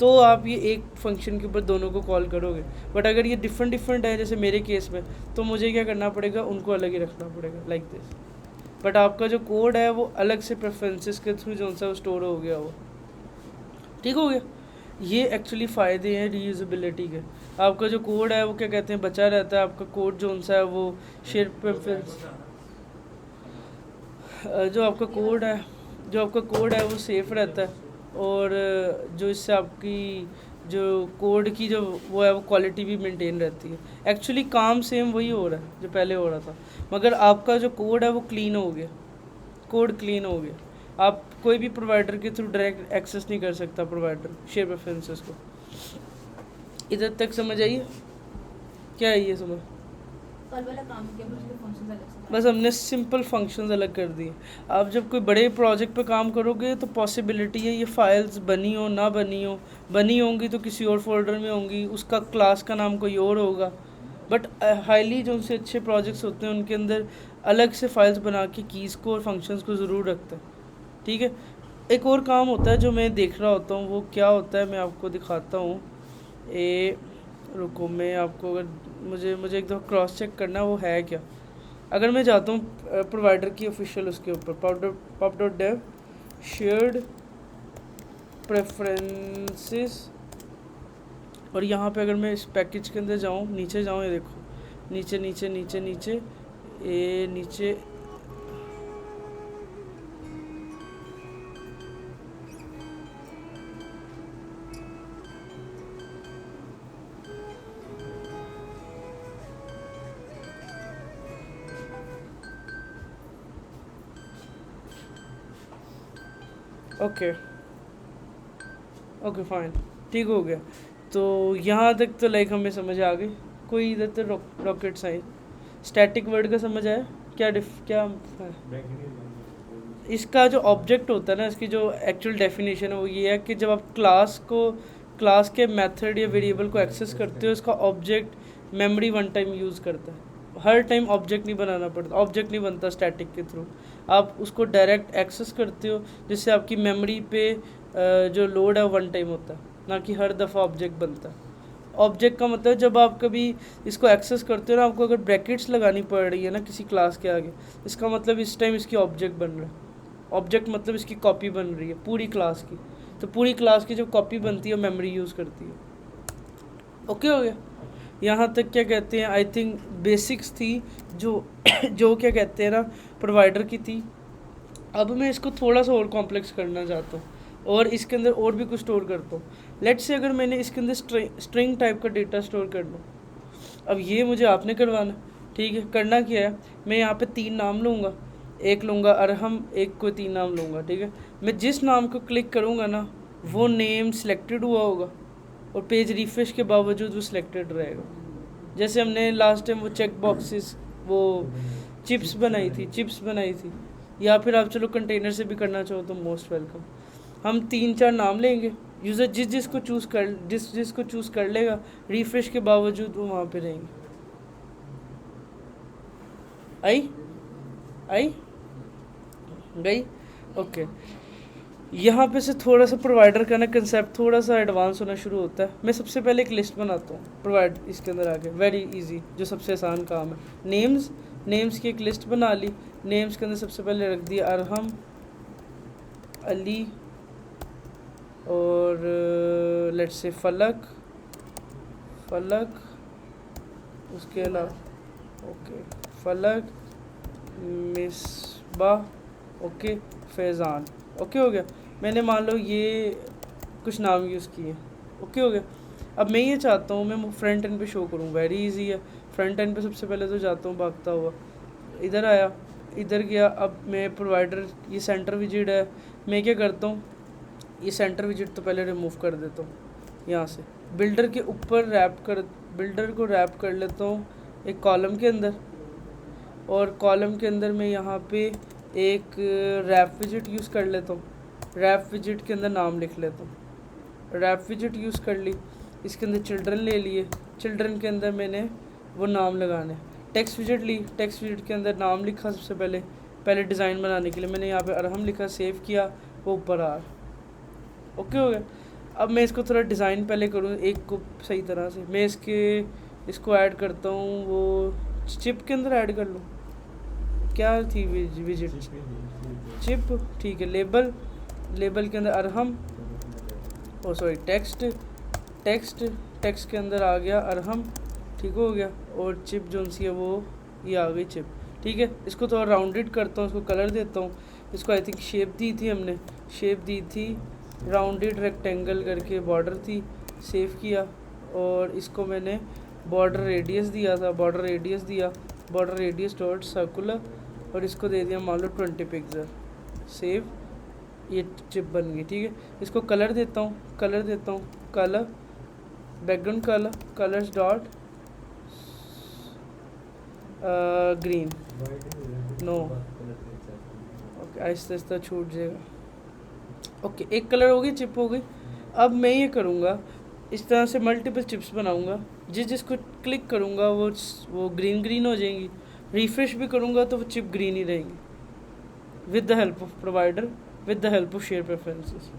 तो आप ये एक फंक्शन के ऊपर दोनों को कॉल करोगे। बट अगर ये डिफरेंट डिफरेंट है जैसे मेरे केस में, तो मुझे क्या करना पड़ेगा, उनको अलग ही रखना पड़ेगा लाइक दिस। बट आपका जो कोड है वो अलग से प्रेफरेंसेस के थ्रू जो सा स्टोर हो गया वो ठीक हो गया। ये एक्चुअली फ़ायदे हैं रीयूजेबिलिटी के। आपका जो कोड है वो क्या कहते हैं बचा रहता है, आपका कोड जो सा है वो शेयर प्रेफरेंस जो आपका कोड है वो सेफ रहता है, और जो इससे आपकी जो कोड की जो वो है वो क्वालिटी भी मेंटेन रहती है। एक्चुअली काम सेम वही हो रहा है जो पहले हो रहा था, मगर आपका जो कोड है वो क्लीन हो गया, कोड क्लीन हो गया। आप कोई भी प्रोवाइडर के थ्रू डायरेक्ट एक्सेस नहीं कर सकता प्रोवाइडर शेयर प्रेफरेंसेस को। इधर तक समझ आइए क्या है ये समझ? कल वाला काम किया बस उसके फंक्शंस अलग से बस हमने सिंपल फंक्शंस अलग कर दिए। आप जब कोई बड़े प्रोजेक्ट पे काम करोगे तो पॉसिबिलिटी है ये फाइल्स बनी हो ना बनी होंगी तो किसी और फोल्डर में होंगी, उसका क्लास का नाम कोई और होगा। बट हाईली जो उनसे अच्छे प्रोजेक्ट्स होते हैं उनके अंदर अलग से फाइल्स बना के कीज़ को और फंक्शंस को ज़रूर रखते हैं, ठीक है। एक और काम होता है जो मैं देख रहा होता हूँ, वो क्या होता है मैं आपको दिखाता हूँ। रुको, मैं आपको अगर मुझे एक दफ़ा क्रॉस चेक करना है वो है क्या। अगर मैं जाता हूँ प्रोवाइडर की ऑफिशियल उसके ऊपर pub.dev शेयर्ड प्रेफरेंसेस, और यहाँ पे अगर मैं इस पैकेज के अंदर जाऊँ, नीचे जाऊँ, ये देखो नीचे नीचे नीचे नीचे ये नीचे ओके फाइन, ठीक हो गया। तो यहाँ तक तो लाइक हमें समझ आ गई। कोई इधर तो रॉकेट साइंस स्टैटिक वर्ड का समझ आया क्या क्या है? इसका जो ऑब्जेक्ट होता है ना, इसकी जो एक्चुअल डेफिनेशन है वो ये है कि जब आप क्लास के मेथड या वेरिएबल को एक्सेस करते हो, इसका object memory one time use करता है। हर टाइम ऑब्जेक्ट नहीं बनाना पड़ता, ऑब्जेक्ट नहीं बनता स्टैटिक के थ्रू, आप उसको डायरेक्ट एक्सेस करते हो जिससे आपकी मेमोरी पे जो लोड है वन टाइम होता है, ना कि हर दफ़ा ऑब्जेक्ट बनता है। ऑब्जेक्ट का मतलब जब आप कभी इसको एक्सेस करते हो ना, आपको अगर ब्रैकेट्स लगानी पड़ रही है ना किसी क्लास के आगे, इसका मतलब इस टाइम इसकी ऑब्जेक्ट बन रहा है। ऑब्जेक्ट मतलब इसकी कॉपी बन रही है पूरी क्लास की, तो पूरी क्लास की जब कॉपी बनती है मेमोरी यूज़ करती है। ओके हो गया। यहाँ तक क्या कहते हैं, आई थिंक बेसिक्स थी जो क्या कहते हैं ना प्रोवाइडर की थी। अब मैं इसको थोड़ा सा और कॉम्प्लेक्स करना चाहता हूँ और इसके अंदर और भी कुछ स्टोर करता हूँ। लेट्स से अगर मैंने इसके अंदर स्ट्रिंग टाइप का डेटा स्टोर कर लूँ, अब ये मुझे आपने करवाना, ठीक है। करना क्या है, मैं यहाँ पे 3 नाम लूँगा, एक लूँगा अरहम, एक कोई 3 नाम लूँगा, ठीक है। मैं जिस नाम को क्लिक करूँगा ना वो नेम सिलेक्टेड हुआ होगा और पेज रिफ्रेश के बावजूद वो सिलेक्टेड रहेगा। जैसे हमने लास्ट टाइम वो चेक बॉक्सेस वो चिप्स बनाई थी, या फिर आप चलो कंटेनर से भी करना चाहो तो मोस्ट वेलकम। हम 3-4 नाम लेंगे, यूज़र जिसको चूज़ कर लेगा, रिफ्रेश के बावजूद वो वहाँ पे रहेंगे। आई गई? ओके। यहाँ पे से थोड़ा सा प्रोवाइडर का ना कंसेप्ट थोड़ा सा एडवांस होना शुरू होता है। मैं सबसे पहले एक लिस्ट बनाता हूँ प्रोवाइड, इसके अंदर आके वेरी इजी, जो सबसे आसान काम है। नेम्स की एक लिस्ट बना ली। नेम्स के अंदर सबसे पहले रख दिया अरहम, अली और लेट्स से फलक, उसके अलावा ओके फलक, मिसबाह, ओके फैज़ान, ओके हो गया। मैंने मान लो ये कुछ नाम यूज़ किए, ओके हो गया। अब मैं ये चाहता हूँ मैं फ्रंट एंड पे शो करूँ, वेरी इजी है। फ्रंट एंड पे सबसे पहले तो जाता हूँ भागता हुआ, इधर आया, इधर गया। अब मैं प्रोवाइडर, ये सेंटर विजिट है, मैं क्या करता हूँ ये सेंटर विजिट तो पहले रिमूव कर देता हूँ यहाँ से। बिल्डर के ऊपर बिल्डर को रैप कर लेता हूँ एक कॉलम के अंदर, और कॉलम के अंदर मैं यहाँ पे एक रैप विजिट यूज़ कर लेता हूँ। रैप विजिट के अंदर नाम लिख लेता हूँ, रैप विजिट यूज़ कर ली। इसके अंदर चिल्ड्रन ले लिए, चिल्ड्रन के अंदर मैंने वो नाम लगाने। टेक्स्ट विजिट ली, टेक्स्ट विजिट के अंदर नाम लिखा सबसे पहले डिज़ाइन बनाने के लिए मैंने यहाँ पे अरहम लिखा, सेव किया, वो ऊपर आ, ओके हो गया। अब मैं इसको थोड़ा डिज़ाइन पहले करूँ एक को सही तरह से। मैं इसको ऐड करता हूँ, वो चिप के अंदर ऐड कर लूँ, क्या थी विजिट, चिप, ठीक है। लेबल के अंदर अरहम, ओ सॉरी टेक्स्ट के अंदर आ गया अरहम, ठीक हो गया। और चिप जो सी है वो ये आ गई चिप, ठीक है। इसको थोड़ा राउंडेड करता हूँ, इसको कलर देता हूँ। इसको आई थिंक शेप दी थी हमने, शेप दी थी राउंडेड रेक्टेंगल करके, बॉर्डर थी, सेव किया। और इसको मैंने बॉर्डर रेडियस दिया था, बॉर्डर रेडियस डॉट सर्कुलर, और इसको दे दिया मान लो 20 पिक्सल, सेव। ये चिप बन गई, ठीक है। इसको कलर देता हूँ, colour background colours dot green, no, okay आहिस्ता आहिस्ता छूट जाएगा। ओके एक कलर हो गई, चिप हो गई। अब मैं ये करूँगा, इस तरह से मल्टीपल चिप्स बनाऊँगा, जिसको क्लिक करूँगा वो ग्रीन हो जाएंगी। रिफ्रेश भी करूँगा तो वो चिप ग्रीन ही रहेंगी, with the help of provider, with the help of share preferences.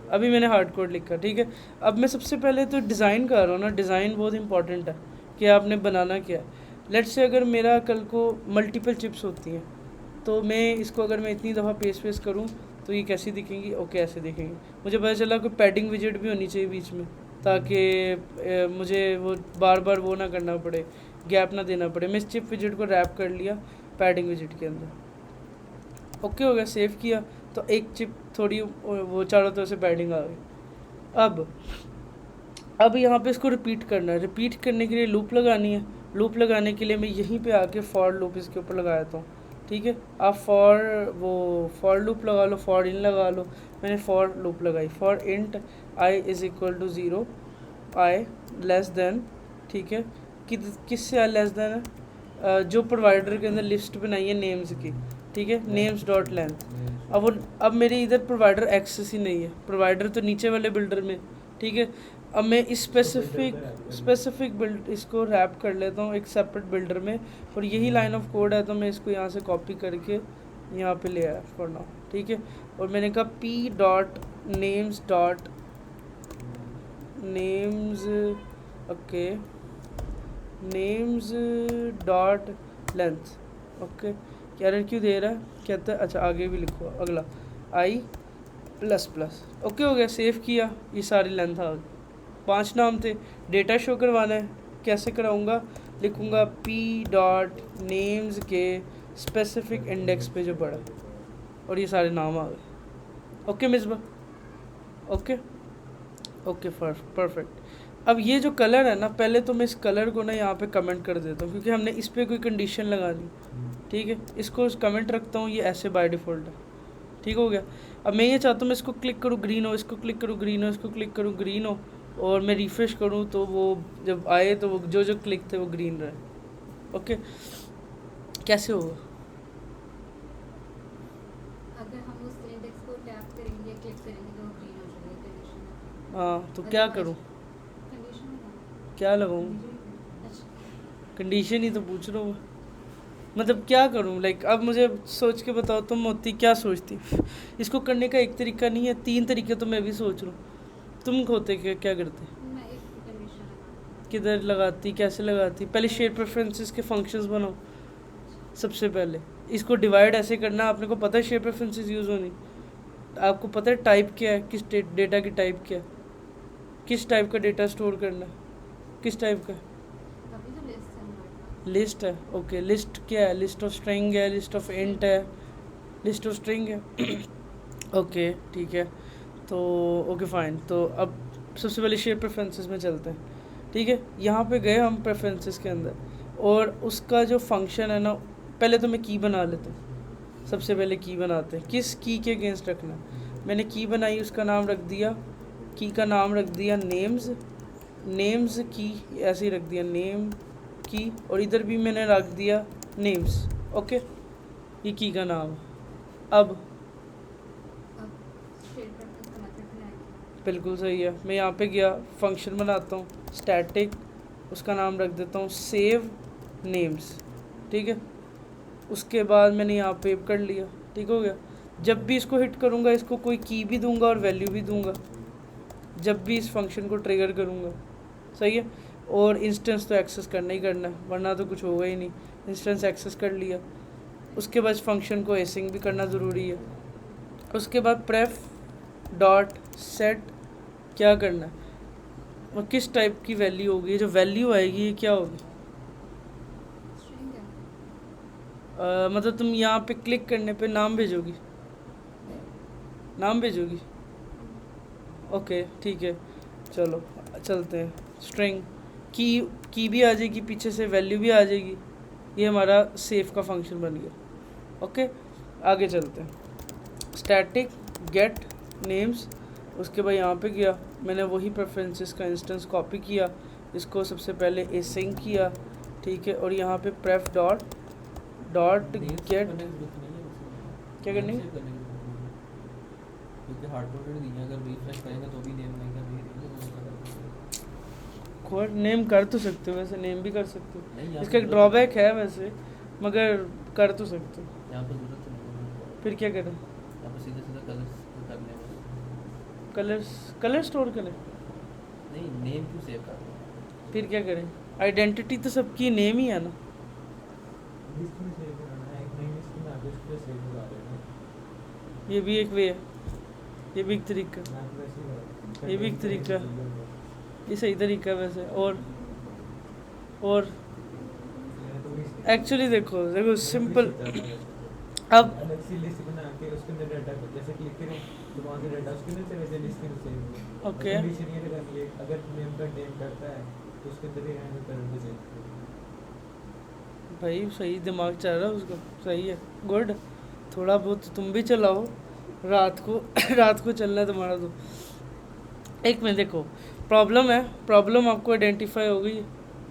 अभी मैंने हार्ड कोड लिखा, ठीक है। अब मैं सबसे पहले तो डिज़ाइन कर रहा हूँ ना, डिज़ाइन बहुत इंपॉर्टेंट है कि आपने बनाना क्या है। लेट्स से अगर मेरा कल को मल्टीपल चिप्स होती हैं, तो मैं इसको अगर मैं इतनी दफ़ा पेस्ट करूँ तो ये कैसी दिखेंगी, ओके ऐसे दिखेंगी। मुझे पता चला कोई पैडिंग विजेट भी होनी चाहिए बीच में, ताकि मुझे वो बार बार वो ना करना पड़े, गैप ना देना पड़े। मैं इस चिप विजेट को रैप कर लिया पैडिंग विजेट के अंदर, ओके हो गया, सेव किया तो एक चिप थोड़ी वो चारों तरफ से पैडिंग आ गई। अब यहाँ पे इसको रिपीट करना है। रिपीट करने के लिए लूप लगानी है। लूप लगाने के लिए मैं यहीं पे आके फॉर लूप इसके ऊपर लगा देता हूँ, ठीक है। आप फॉर लूप लगा लो, फॉर इन लगा लो। मैंने फॉर लूप लगाई, for int I is equal to 0, I less than, ठीक है। किससे आई लेस देन है, जो प्रोवाइडर के अंदर लिस्ट बनाई है नेम्स की, ठीक है, नेम्स डॉट लेंथ। अब मेरे इधर प्रोवाइडर एक्सेस ही नहीं है, प्रोवाइडर तो नीचे वाले बिल्डर में, ठीक है। अब मैं इस स्पेसिफिक बिल्ड इसको रैप कर लेता हूँ एक सेपरेट बिल्डर में, और यही लाइन ऑफ कोड है, तो मैं इसको यहाँ से कॉपी करके यहाँ पे ले आया फॉर नाउ, ठीक है। और मैंने कहा p dot names okay, names dot length, okay. Error क्यों दे रहा है, कहता है अच्छा आगे भी लिखो, अगला i प्लस प्लस, ओके हो गया, सेव किया, ये सारी लेंथ आ गई। 5 नाम थे, डेटा शो करवाना है, कैसे कराऊंगा, लिखूंगा p डॉट नेम्स के स्पेसिफिक इंडेक्स पे जो पड़ा, और ये सारे नाम आ गए, ओके मिसबा, ओके परफेक्ट। अब ये जो कलर है ना, पहले तो मैं इस कलर को ना यहाँ पे कमेंट कर देता हूँ, क्योंकि हमने इस पर कोई कंडीशन लगानी, ठीक है। इसको कमेंट रखता हूँ, ये ऐसे बाय डिफ़ॉल्ट है, ठीक हो गया। अब मैं ये चाहता हूँ मैं इसको क्लिक करूँ ग्रीन हो, इसको क्लिक करूँ ग्रीन हो, इसको क्लिक करूँ ग्रीन हो, और मैं रिफ्रेश करूँ तो वो जब आए तो वो जो क्लिक थे वो ग्रीन रहे, ओके। कैसे होगा, अगर हम उस इंडेक्स को टैप करेंगे या क्लिक करेंगे तो ग्रीन हो जाएगा कंडीशन। हाँ तो क्या करूँ, कंडीशन क्या लगाऊँ, अच्छा कंडीशन ही तो पूछ रहा हूँ, मतलब क्या करूँ, लाइक अब मुझे सोच के बताओ तुम होती क्या सोचती। इसको करने का एक तरीका नहीं है, 3 तरीके तो मैं भी सोच रहा हूँ। तुम होते क्या करते, मैं एक कंडीशन लगाऊंगा। किधर लगाती, कैसे लगाती, पहले शेयर प्रेफरेंसेस के फंक्शंस बनाओ सबसे पहले। इसको डिवाइड ऐसे करना, आपने को पता है शेयर प्रेफरेंसेस यूज़ होनी, आपको पता है टाइप क्या है, किस डेटा की टाइप क्या है, किस टाइप का डेटा स्टोर करना है, किस टाइप का अभी तो लिस्ट है हमारे पास। लिस्ट है, ओके। लिस्ट क्या है, लिस्ट ऑफ स्ट्रिंग है, लिस्ट ऑफ इंट है, लिस्ट ऑफ स्ट्रिंग है ओके ठीक है, तो ओके फाइन। तो अब सबसे पहले शेयर प्रेफरेंसेस में चलते हैं, ठीक है। यहाँ पे गए हम प्रेफरेंसेस के अंदर, और उसका जो फंक्शन है ना, पहले तो मैं की बना लेता हूँ। सबसे पहले की बनाते हैं, किस की के अगेंस्ट रखना है। मैंने की बनाई, उसका नाम रख दिया, की का नाम रख दिया नेम्स की, ऐसे ही रख दिया नेम की, और इधर भी मैंने रख दिया नेम्स, ओके। ये की का नाम है। अब शेयर प्रेफरेंस का मेथड बनाएंगे। बिल्कुल सही है, मैं यहाँ पे गया, फंक्शन बनाता हूँ स्टैटिक, उसका नाम रख देता हूँ सेव नेम्स, ठीक है। उसके बाद मैंने यहाँ पे कर लिया, ठीक हो गया। जब भी इसको हिट करूँगा, इसको कोई की भी दूंगा और वैल्यू भी दूंगा, जब भी इस फंक्शन को ट्रिगर करूँगा, सही है। और इंस्टेंस तो एक्सेस करना ही करना है, वरना तो कुछ होगा ही नहीं। इंस्टेंस एक्सेस कर लिया, उसके बाद फंक्शन को एसिंग भी करना ज़रूरी है। उसके बाद प्रेफ डॉट सेट क्या करना है, और किस टाइप की वैल्यू होगी, जो वैल्यू आएगी ये क्या होगी। स्ट्रिंग है। मतलब तुम यहाँ पे क्लिक करने पे नाम भेजोगी, नाम भेजोगी। ओके ठीक है, चलो चलते हैं। स्ट्रिंग की भी आ जाएगी, पीछे से वैल्यू भी आ जाएगी। ये हमारा सेफ का फंक्शन बन गया। ओके आगे चलते हैं। स्टैटिक गेट नेम्स, उसके बाद यहाँ पे गया, मैंने वही प्रेफरेंसेस का इंस्टेंस कॉपी किया, इसको सबसे पहले एसिंग किया, ठीक है। और यहाँ पे प्रेफ डॉट गेट क्या करनी है, क्योंकि हार्ड कोडेड नहीं है, अगर रिफ्रेश करेंगे तो भी नेम नहीं कर कोड नेम कर तो सकते हो, वैसे नेम भी कर सकते हो, नहीं, इसका एक ड्रॉबैक है वैसे, मगर कर तो सकते हो। यहाँ पर जरूरत नहीं, फिर क्या करें, यहाँ पर सीधा सीधा कलर्स करने बस। कलर स्टोर करें, नहीं नेम क्यों सेव कर रहे हो? फिर क्या करें, आइडेंटिटी तो सबकी नेम ही है ना। लिस्ट में सेव करना है, एक नई लिस्ट में आगे उस पे सेव करा देना। ये भी एक वे है, ये भी एक तरीका, ये भी एक तरीका, ये सही तरीका है वैसे। और एक्चुअली देखो सिंपल, अब अलग सी लिस्ट बना के उसके अंदर डाटा जैसे क्लिक करें तो वहाँ से डाटा उसके अंदर से वैसे लिस्ट में सेव हो। ओके कंडीशन ये करनी है, अगर नेम का नेम करता है तो उसके अंदर ही रहने करंट सेव। भाई सही दिमाग चल रहा है उसका, सही है, गुड। थोड़ा बहुत तुम भी चलाओ, रात को चलना है तुम्हारा तो। एक मिनट देखो, प्रॉब्लम है, प्रॉब्लम आपको आइडेंटिफाई हो गई,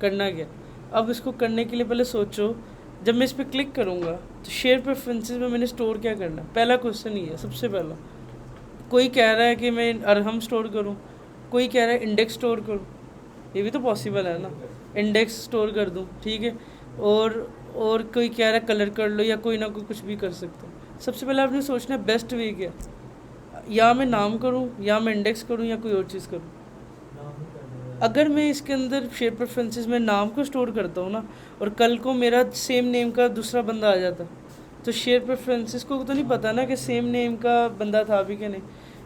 करना क्या। अब इसको करने के लिए पहले सोचो, जब मैं इस पर क्लिक करूँगा तो शेयर प्रेफरेंसेस में मैंने स्टोर क्या करना है। पहला क्वेश्चन ही है सबसे पहला। कोई कह रहा है कि मैं अरहम स्टोर करूँ, कोई कह रहा है इंडेक्स स्टोर करूँ, ये भी तो पॉसिबल है ना, इंडेक्स स्टोर कर दूँ, ठीक है। और कोई कह रहा है कलर कर लो, या कोई ना कोई कुछ भी कर सकता है। सबसे पहले आपने सोचना है बेस्ट वे क्या, या मैं नाम करूँ, या मैं इंडेक्स करूँ, या कोई और चीज़ करूँ। अगर मैं इसके अंदर शेयर प्रेफरेंसेस में नाम को स्टोर करता हूँ ना, और कल को मेरा सेम नेम का दूसरा बंदा आ जाता, तो शेयर प्रेफरेंसेस को तो नहीं पता ना कि सेम नेम का बंदा था भी कि नहीं।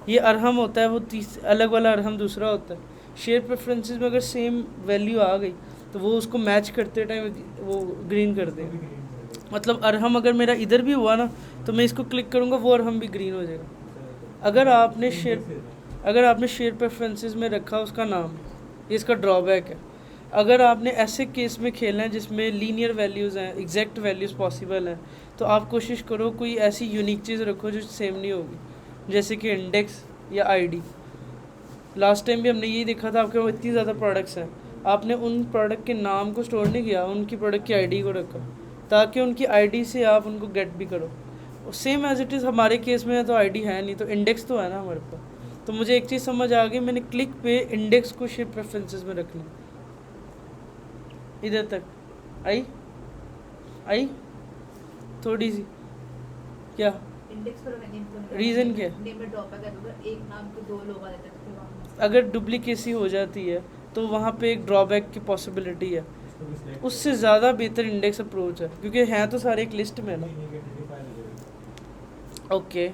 ये अरहम होता है, वो अलग वाला अरहम दूसरा होता है। शेयर प्रेफरेंसेस में अगर सेम वैल्यू आ गई तो वो उसको मैच करते टाइम वो ग्रीन कर देगा। मतलब अरहम अगर मेरा इधर भी हुआ ना, तो मैं इसको क्लिक करूँगा, वो अरहम भी ग्रीन हो जाएगा। अगर आपने शेयर प्रेफरेंसेस में रखा उसका नाम, ये इसका ड्रॉबैक है। अगर आपने ऐसे केस में खेलना है जिसमें लीनियर वैल्यूज़ हैं, एग्जैक्ट वैल्यूज़ पॉसिबल हैं, तो आप कोशिश करो कोई ऐसी यूनिक चीज़ रखो जो सेम नहीं होगी, जैसे कि इंडेक्स या आईडी। लास्ट टाइम भी हमने यही देखा था, आपके पास इतनी ज़्यादा प्रोडक्ट्स हैं, आपने उन प्रोडक्ट के नाम को स्टोर नहीं किया, उनकी प्रोडक्ट की आईडी को रखा, ताकि उनकी आईडी से आप उनको गेट भी करो। सेम एज इट इज़ हमारे केस में है, तो आईडी है नहीं, तो इंडेक्स तो है ना हमारे पास। तो मुझे एक चीज़ समझ आ गई, मैंने क्लिक पे इंडेक्स को शेयर प्रेफरेंसेस में रख लिया। इधर तक आई थोड़ी सी, क्या इंडेक्स पर नेम तो रीज़न क्या है? नेम में ड्रॉप है, एक नाम के दो लोग आ जाते हैं, तो वहाँ अगर डुप्लीकेसी हो जाती है तो वहाँ पे एक ड्रॉबैक की पॉसिबिलिटी है। उससे ज़्यादा बेहतर इंडेक्स अप्रोच है, क्योंकि हैं तो सारे एक लिस्ट में ना। ओके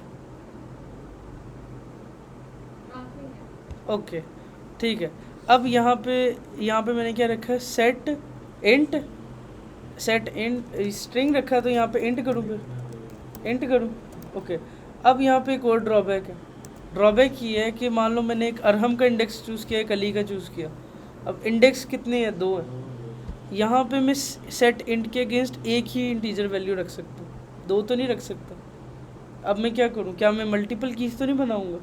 ओके ठीक है। अब यहाँ पे मैंने क्या रखा है, सेट इंट स्ट्रिंग रखा है, तो यहाँ पे इंट करूँ, फिर इंट करूँ। ओके अब यहाँ पे एक और ड्रॉबैक है। ड्रॉबैक ये है कि मान लो मैंने एक अरहम का इंडेक्स चूज़ किया, एक अली का चूज़ किया। अब इंडेक्स कितने हैं, 2 हैं। यहाँ पे मैं सेट इंट के अगेंस्ट एक ही इंटीजर वैल्यू रख सकता हूँ, 2 तो नहीं रख सकता। अब मैं क्या करूँ, क्या मैं मल्टीपल कीज तो नहीं बनाऊँगा।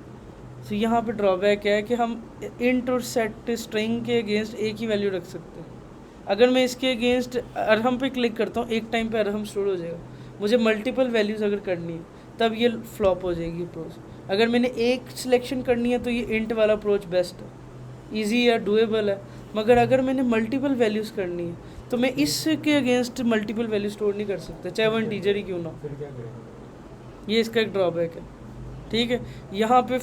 तो यहाँ पे ड्रॉबैक है कि हम इंट और सेट स्ट्रिंग के अगेंस्ट एक ही वैल्यू रख सकते हैं। अगर मैं इसके अगेंस्ट अरहम पे क्लिक करता हूँ, एक टाइम पे अरहम स्टोर हो जाएगा। मुझे मल्टीपल वैल्यूज़ अगर करनी है तब ये फ्लॉप हो जाएगी अप्रोच। अगर मैंने एक सिलेक्शन करनी है तो ये इंट वाला अप्रोच बेस्ट है, ईजी है, डूएबल है। मगर अगर मैंने मल्टीपल वैल्यूज़ करनी है तो मैं इसके अगेंस्ट मल्टीपल वैल्यू स्टोर नहीं कर सकता, चाहे वो इंटीजर ही क्यों ना। ये इसका एक ड्रॉबैक है, ठीक है। यहाँ पे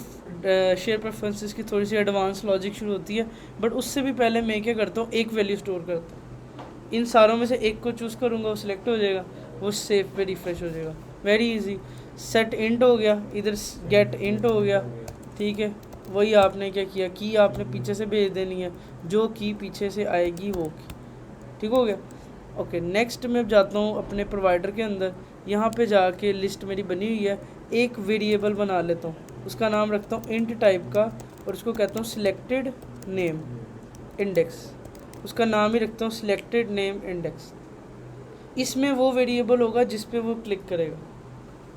शेयर प्रेफरेंसेस की थोड़ी सी एडवांस लॉजिक शुरू होती है, बट उससे भी पहले मैं क्या करता हूँ, एक वैल्यू स्टोर करता हूँ। इन सारों में से एक को चूज़ करूँगा, वो सिलेक्ट हो जाएगा, वो सेव पे रिफ्रेश हो जाएगा। Very easy. सेट इंट हो गया, इधर गेट इंट हो गया, ठीक है। वही आपने क्या किया, की आपने पीछे से भेज देनी है, जो की पीछे से आएगी वो की, ठीक हो गया। ओके, नेक्स्ट मैं जाता हूँ अपने प्रोवाइडर के अंदर। यहाँ पे जाके लिस्ट मेरी बनी हुई है, एक वेरिएबल बना लेता हूँ, उसका नाम रखता हूँ इंट टाइप का, और उसको कहता हूँ सिलेक्टेड नेम इंडेक्स। उसका नाम ही रखता हूँ सिलेक्टेड नेम इंडेक्स। इसमें वो वेरिएबल होगा जिस पे वो क्लिक करेगा,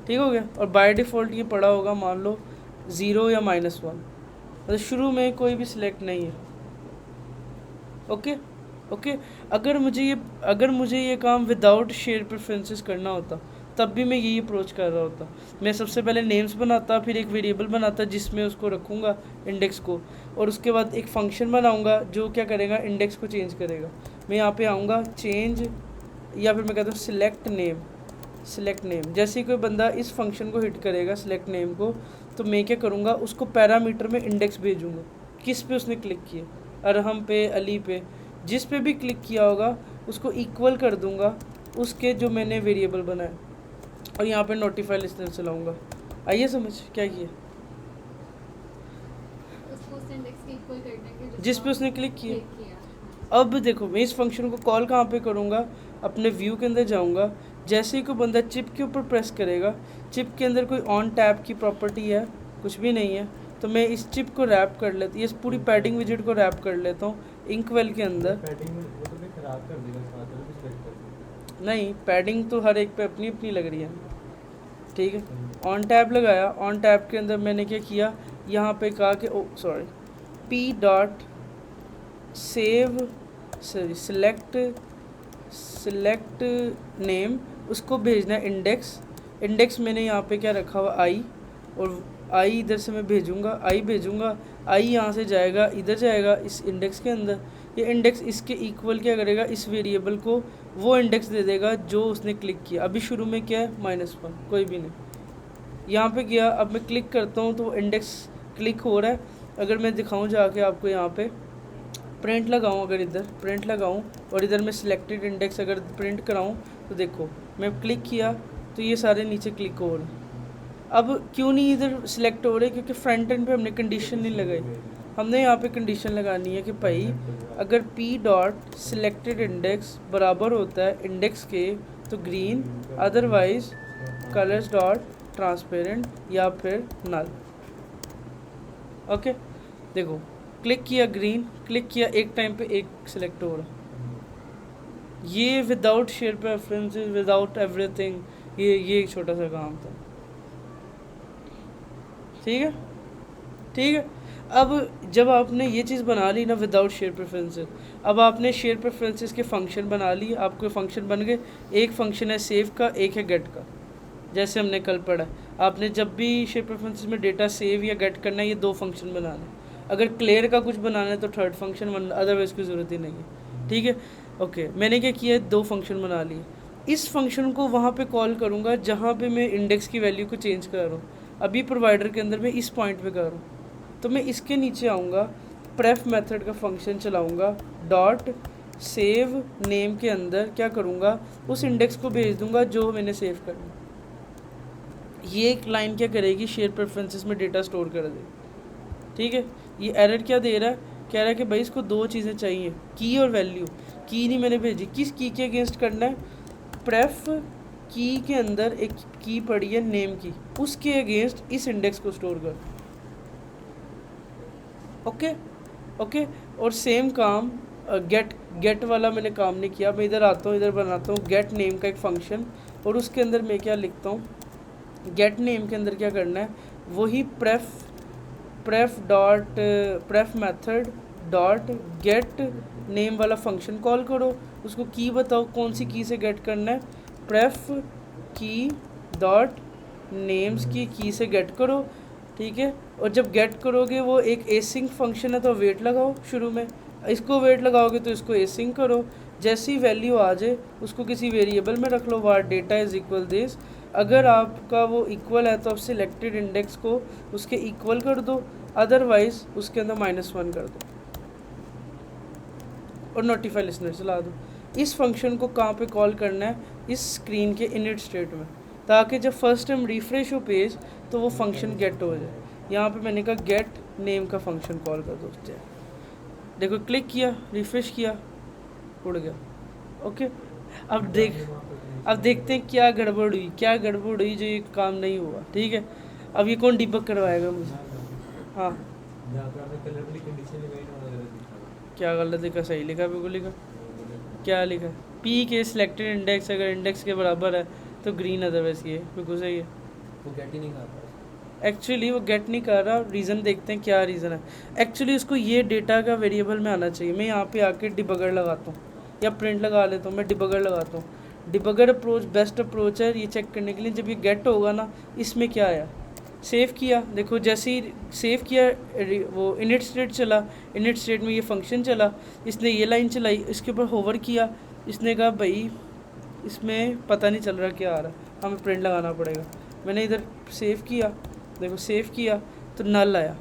ठीक हो गया। और बाय डिफ़ॉल्ट ये पड़ा होगा मान लो 0 या -1, मतलब शुरू में कोई भी सिलेक्ट नहीं है। Okay okay. अगर मुझे ये काम विदाउट शेयर प्रेफरेंसेस करना होता, तब भी मैं यही अप्रोच कर रहा होता। मैं सबसे पहले नेम्स बनाता, फिर एक वेरिएबल बनाता जिसमें उसको रखूँगा इंडेक्स को, और उसके बाद एक फंक्शन बनाऊँगा जो क्या करेगा, इंडेक्स को चेंज करेगा। मैं यहाँ पे आऊँगा चेंज, या फिर मैं कहता हूँ सिलेक्ट नेम। जैसे ही कोई बंदा इस फंक्शन को हिट करेगा सिलेक्ट नेम को, तो मैं क्या करूँगा, उसको पैरामीटर में इंडेक्स भेजूँगा, किस पे उसने क्लिक किया, अरहम पे, अली पे, जिस पे भी क्लिक किया होगा उसको इक्वल कर दूँगा उसके जो मैंने वेरिएबल बनाया, और यहाँ पे नोटिफाई लिस्टनर चलाऊँगा। आइए समझ क्या किया, उसको उस इंडेक्स के इक्वल करने के जिस पे उसने क्लिक किया। किया। अब देखो, मैं इस फंक्शन को कॉल कहाँ पे करूँगा, अपने व्यू के अंदर जाऊँगा। जैसे ही कोई बंदा चिप के ऊपर प्रेस करेगा, चिप के अंदर कोई ऑन टैप की प्रॉपर्टी है, कुछ भी नहीं है, तो मैं इस चिप को रैप कर लेता हूँ, इस पूरी पैडिंग विजिट को रैप कर लेता हूँ इंकवेल के अंदर। पैडिंग में वो तो खराब कर देगा साथ में भी सिलेक्ट कर। नहीं, पैडिंग तो हर एक पे अपनी अपनी लग रही है, ठीक है। ऑन टैब लगाया, ऑन टैब के अंदर मैंने क्या किया, यहाँ पे कहा कि P dot save select name, उसको भेजना है इंडेक्स मैंने यहाँ पे क्या रखा हुआ आई, और आई इधर से मैं भेजूँगा, आई यहाँ से जाएगा, इधर जाएगा इस इंडेक्स के अंदर। ये इंडेक्स इसके इक्वल क्या करेगा, इस वेरिएबल को वो इंडेक्स दे देगा जो उसने क्लिक किया। अभी शुरू में क्या है, -1, कोई भी नहीं। यहाँ पे गया, अब मैं क्लिक करता हूँ तो इंडेक्स क्लिक हो रहा है। अगर मैं दिखाऊँ जाके आपको, यहाँ पे प्रिंट लगाऊँ, अगर इधर प्रिंट लगाऊँ और इधर मैं सिलेक्टेड इंडेक्स अगर प्रिंट कराऊँ, तो देखो मैं क्लिक किया तो ये सारे नीचे क्लिक हो रहे हैं। अब क्यों नहीं इधर सिलेक्ट हो रहे, क्योंकि फ्रंट एंड पे हमने कंडीशन नहीं लगाई। हमने यहाँ पे कंडीशन लगानी है कि भाई अगर पी डॉट सिलेक्टेड इंडेक्स बराबर होता है इंडेक्स के, तो green, otherwise colours dot transparent या फिर नल। ओके, देखो क्लिक किया ग्रीन, क्लिक किया, एक टाइम पे एक सिलेक्ट हो रहा। ये without share preferences, without everything, ये एक छोटा सा काम था, ठीक है। अब जब आपने ये चीज़ बना ली ना विदाउट शेयर प्रेफरेंसेस, अब आपने शेयर प्रेफरेंसेस के फंक्शन बना लिए, आपके फंक्शन बन गए। एक फंक्शन है सेव का, एक है गेट का, जैसे हमने कल पढ़ा। आपने जब भी शेयर प्रेफरेंसेस में डेटा सेव या गेट करना है, ये 2 फंक्शन बनाने। अगर क्लियर का कुछ बनाना है तो 3rd फंक्शन, अदरवाइज की ज़रूरत ही नहीं है, ठीक है। ओके, मैंने क्या किया, 2 फंक्शन बना लिए। इस फंक्शन को वहाँ पे कॉल करूँगा जहाँ पे मैं इंडेक्स की वैल्यू को चेंज कर रहा हूँ। अभी प्रोवाइडर के अंदर मैं इस पॉइंट पे कर रहा हूँ, तो मैं इसके नीचे आऊँगा, प्रेफ मेथड का फंक्शन चलाऊँगा, डॉट सेव नेम के अंदर क्या करूँगा, उस इंडेक्स को भेज दूँगा जो मैंने सेव करना। ये एक लाइन क्या करेगी, शेयर प्रेफरेंसेस में डेटा स्टोर कर देगी, ठीक है। ये एरर क्या दे रहा है, कह रहा है कि भाई इसको 2 चीज़ें चाहिए, की और वैल्यू। की नहीं मैंने भेजी, किस की के अगेंस्ट करना है, प्रेफ की के अंदर एक की पड़ी है नेम की, उसके अगेंस्ट इस इंडेक्स को स्टोर कर। ओके। और सेम काम गेट वाला मैंने काम नहीं किया। मैं इधर आता हूँ, इधर बनाता हूँ गेट नेम का एक फंक्शन, और उसके अंदर मैं क्या लिखता हूँ, गेट नेम के अंदर क्या करना है, वही प्रेफ मेथड डॉट गेट नेम वाला फंक्शन कॉल करो। उसको की बताओ कौन सी की से गेट करना है, प्रेफ की डॉट नेम्स की से गेट करो, ठीक है। और जब गेट करोगे वो एक एसिंक फंक्शन है, तो वेट लगाओ शुरू में, इसको वेट लगाओगे तो इसको एसिंक करो। जैसी वैल्यू आ जाए उसको किसी वेरिएबल में रख लो, वार डेटा इज इक्वल दिस, अगर आपका वो इक्वल है तो आप सिलेक्टेड इंडेक्स को उसके इक्वल कर दो, अदरवाइज उसके अंदर -1 कर दो और नोटिफाई लिसनर चला दो। इस फंक्शन को कहाँ पे कॉल करना है, इस स्क्रीन के इनिट स्टेट में, ताकि जब फर्स्ट टाइम रिफ्रेश हो पेज तो वो फंक्शन गेट हो जाए। यहाँ पे मैंने कहा गेट नेम का फंक्शन कॉल कर दो। देखो क्लिक किया, रिफ्रेश किया, उड़ गया। ओके, अब देखते हैं क्या गड़बड़ हुई जो ये काम नहीं हुआ। ठीक है, अब ये कौन डिबग करवाएगा मुझे? हाँ, जहाँ पे आपने कलर वाली कंडीशन लगाई ना वो गलत दिखा क्या गलत लिखा, सही लिखा, बिल्कुल लिखा। क्या लिखा? पी के सिलेक्टेड इंडेक्स अगर इंडेक्स के बराबर है तो ग्रीन, अदरवाइज ये बिल्कुल सही है। वो गेट ही नहीं कर रहा। एक्चुअली वो गेट नहीं कर रहा, रीज़न देखते हैं क्या रीज़न है। एक्चुअली उसको ये डेटा का वेरिएबल में आना चाहिए। मैं यहाँ पे आके डिबगर लगाता हूँ या प्रिंट लगा लेता हूँ, मैं डिबगर लगाता हूँ। डिबगर अप्रोच बेस्ट अप्रोच है ये चेक करने के लिए जब ये गेट होगा ना, इसमें क्या आया। सेव किया, देखो जैसे ही सेव किया वो इनिट स्टेट चला, इनिट स्टेट में ये फंक्शन चला, इसने ये लाइन चलाई, इसके ऊपर होवर किया, इसने कहा भाई इसमें पता नहीं चल रहा क्या आ रहा, हमें प्रिंट लगाना पड़ेगा। मैंने इधर सेव किया, देखो सेव किया तो नल आया।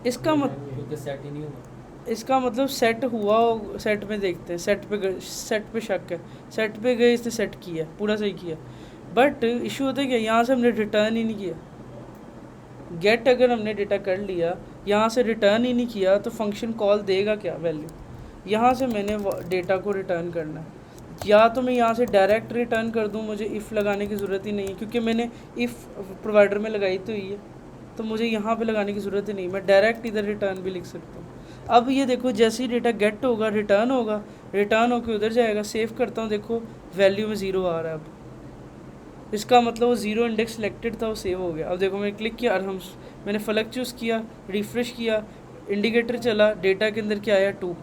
इसका क्योंकि सेट ही नहीं हुआ। इसका मतलब सेट हुआ, सेट में देखते हैं, सेट पे शक है, सेट पे गए, इसने सेट किया, पूरा सही किया। बट इशू होता है क्या, यहाँ से हमने रिटर्न ही नहीं किया। गेट अगर हमने डेटा कर लिया, यहाँ से रिटर्न ही नहीं किया तो फंक्शन कॉल देगा क्या वैल्यू। यहाँ से मैंने डेटा को रिटर्न करना है, या तो मैं यहाँ से डायरेक्ट रिटर्न कर दूँ, मुझे इफ़ लगाने की ज़रूरत ही नहीं है क्योंकि मैंने इफ़ प्रोवाइडर में लगाई तो ही है, तो मुझे यहाँ पे लगाने की ज़रूरत ही नहीं, मैं डायरेक्ट इधर रिटर्न भी लिख सकता हूँ। अब ये देखो जैसे ही डेटा गेट होगा रिटर्न होगा, रिटर्न होकर उधर जाएगा। सेव करता हूँ, देखो वैल्यू में 0 आ रहा है। अब इसका मतलब वो 0 इंडेक्स सिलेक्टेड था, वो सेव हो गया। अब देखो मैंने क्लिक किया और मैंने फलक चूज़ किया, रिफ्रेश किया, इंडिकेटर चला, डेटा के अंदर क्या आया 2।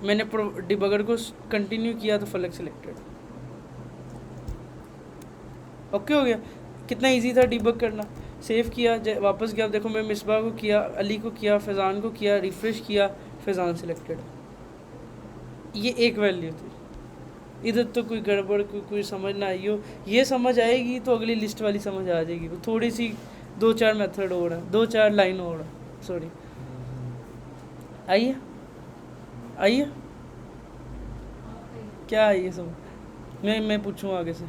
मैंने डिबगर को कंटिन्यू किया तो फलक सिलेक्टेड। ओके हो गया। कितना इजी था डिबग करना। सेव किया, वापस गया, देखो मैं मिसबा को किया, अली को किया, फैज़ान को किया, रिफ्रेश किया, फैज़ान सिलेक्टेड। ये एक वैल्यू थी। इधर तो कोई गड़बड़ कोई समझ ना आई हो, ये समझ आएगी तो अगली लिस्ट वाली समझ आ जाएगी। थोड़ी सी 2-4 मेथड और है, 2-4 लाइन और है, सॉरी। आइए आइए, क्या है ये सब? मैं पूछूं आगे से,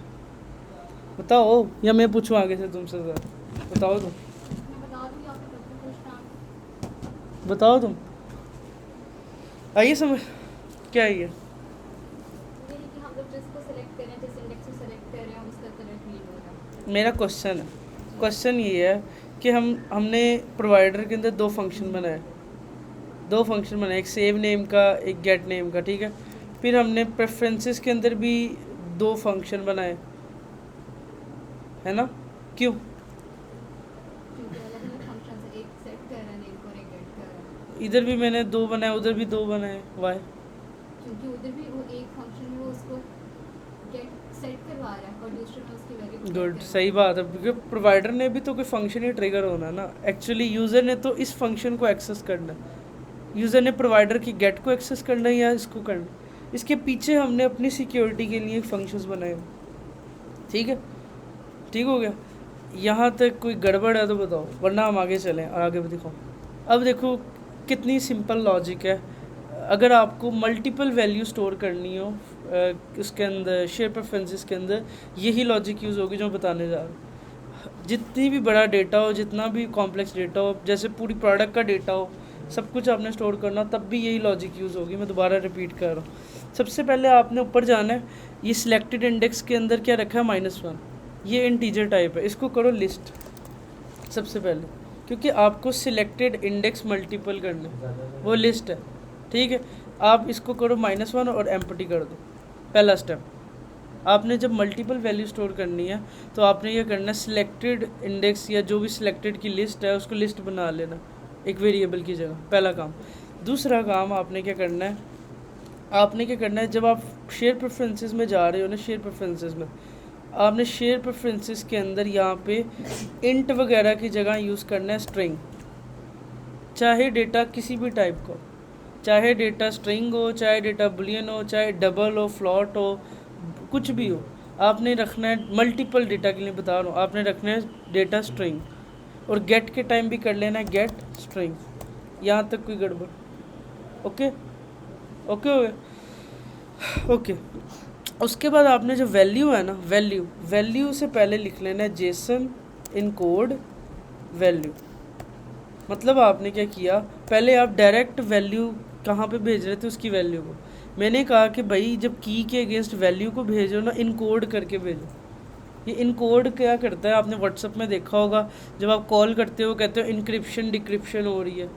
बताओ, या मैं पूछूं आगे से तुमसे? बताओ तुम, मैं बता दूँगी आपको कब तक पूछना। बताओ तुम। आइए समझ, क्या है ये? ये है कि हम लोग जिसको सेलेक्ट करें, जिस इंडेक्स को सेलेक्ट कर रहे हैं उसका कलर ग्रीन होगा। मेरा क्वेश्चन ये है कि हमने प्रोवाइडर के अंदर 2 फंक्शन बनाए, एक सेव नेम का, एक गेट नेम का, ठीक है। फिर हमने प्रेफरेंसेस के अंदर भी 2 फंक्शन बनाए, है ना? क्यों? क्योंकि अलग-अलग फंक्शंस है, एक सेट कर रहा है नेम को और एक गेट कर रहा है। इधर भी मैंने 2 बनाए, उधर भी 2 बनाए, वाई? क्योंकि उधर भी वो एक फंक्शन में वो उसको गेट सेट करवा रहा है और दूसरे में उसकी वैल्यू गुड, सही बात है, क्योंकि प्रोवाइडर ने भी तो कोई फंक्शन ही ट्रिगर होना ना। एक्चुअली यूज़र ने तो इस फंक्शन को एक्सेस करना है, यूज़र ने प्रोवाइडर की गेट को एक्सेस करना है या इसको करना। इसके पीछे हमने अपनी सिक्योरिटी के लिए फंक्शंस बनाए, ठीक है, ठीक हो गया। यहाँ तक कोई गड़बड़ है तो बताओ, वरना हम आगे चलें और आगे भी दिखाओ। अब देखो कितनी सिंपल लॉजिक है। अगर आपको मल्टीपल वैल्यू स्टोर करनी हो उसके अंदर, शेयर प्रेफरेंसेस के अंदर, यही लॉजिक यूज़ होगी जो बताने जा रहा हूँ। जितनी भी बड़ा डेटा हो, जितना भी कॉम्प्लेक्स डेटा हो, जैसे पूरी प्रोडक्ट का डेटा हो, सब कुछ आपने स्टोर करना, तब भी यही लॉजिक यूज़ होगी। मैं दोबारा रिपीट कर रहा हूँ। सबसे पहले आपने ऊपर जाना है, ये सिलेक्टेड इंडेक्स के अंदर क्या रखा है, -1, ये इंटीजर टाइप है, इसको करो लिस्ट सबसे पहले, क्योंकि आपको सिलेक्टेड इंडेक्स मल्टीपल करने, वो लिस्ट है, ठीक है। आप इसको करो -1 और एम्प्टी कर दो, पहला स्टेप। आपने जब मल्टीपल वैल्यू स्टोर करनी है तो आपने ये करना है, सिलेक्टेड इंडेक्स या जो भी सिलेक्टेड की लिस्ट है उसको लिस्ट बना लेना एक वेरिएबल की जगह, पहला काम। दूसरा काम आपने क्या करना है, जब आप शेयर प्रेफरेंसेस में जा रहे हो ना, शेयर प्रेफरेंसेस में आपने शेयर प्रेफरेंसेस के अंदर यहाँ पे इंट वगैरह की जगह यूज़ करना है स्ट्रिंग। चाहे डेटा किसी भी टाइप का, चाहे डेटा स्ट्रिंग हो, चाहे डेटा बुलियन हो, चाहे डबल हो, फ्लॉट हो, कुछ भी हो, आपने रखना है मल्टीपल डेटा के लिए बता रहा हूँ, आपने रखना है डेटा स्ट्रिंग, और गेट के टाइम भी कर लेना है गेट स्ट्रिंग। यहाँ तक कोई गड़बड़? Okay okay okay. उसके बाद आपने जो वैल्यू है ना, वैल्यू से पहले लिख लेना है जेसन इनकोड वैल्यू। मतलब आपने क्या किया, पहले आप डायरेक्ट वैल्यू कहाँ पे भेज रहे थे, उसकी वैल्यू को। मैंने कहा कि भाई जब की के अगेंस्ट वैल्यू को भेजो ना, इनकोड करके भेजो। ये इनकोड क्या करता है, आपने व्हाट्सअप में देखा होगा, जब आप कॉल करते हो कहते हो इनक्रिप्शन डिक्रिप्शन हो रही है,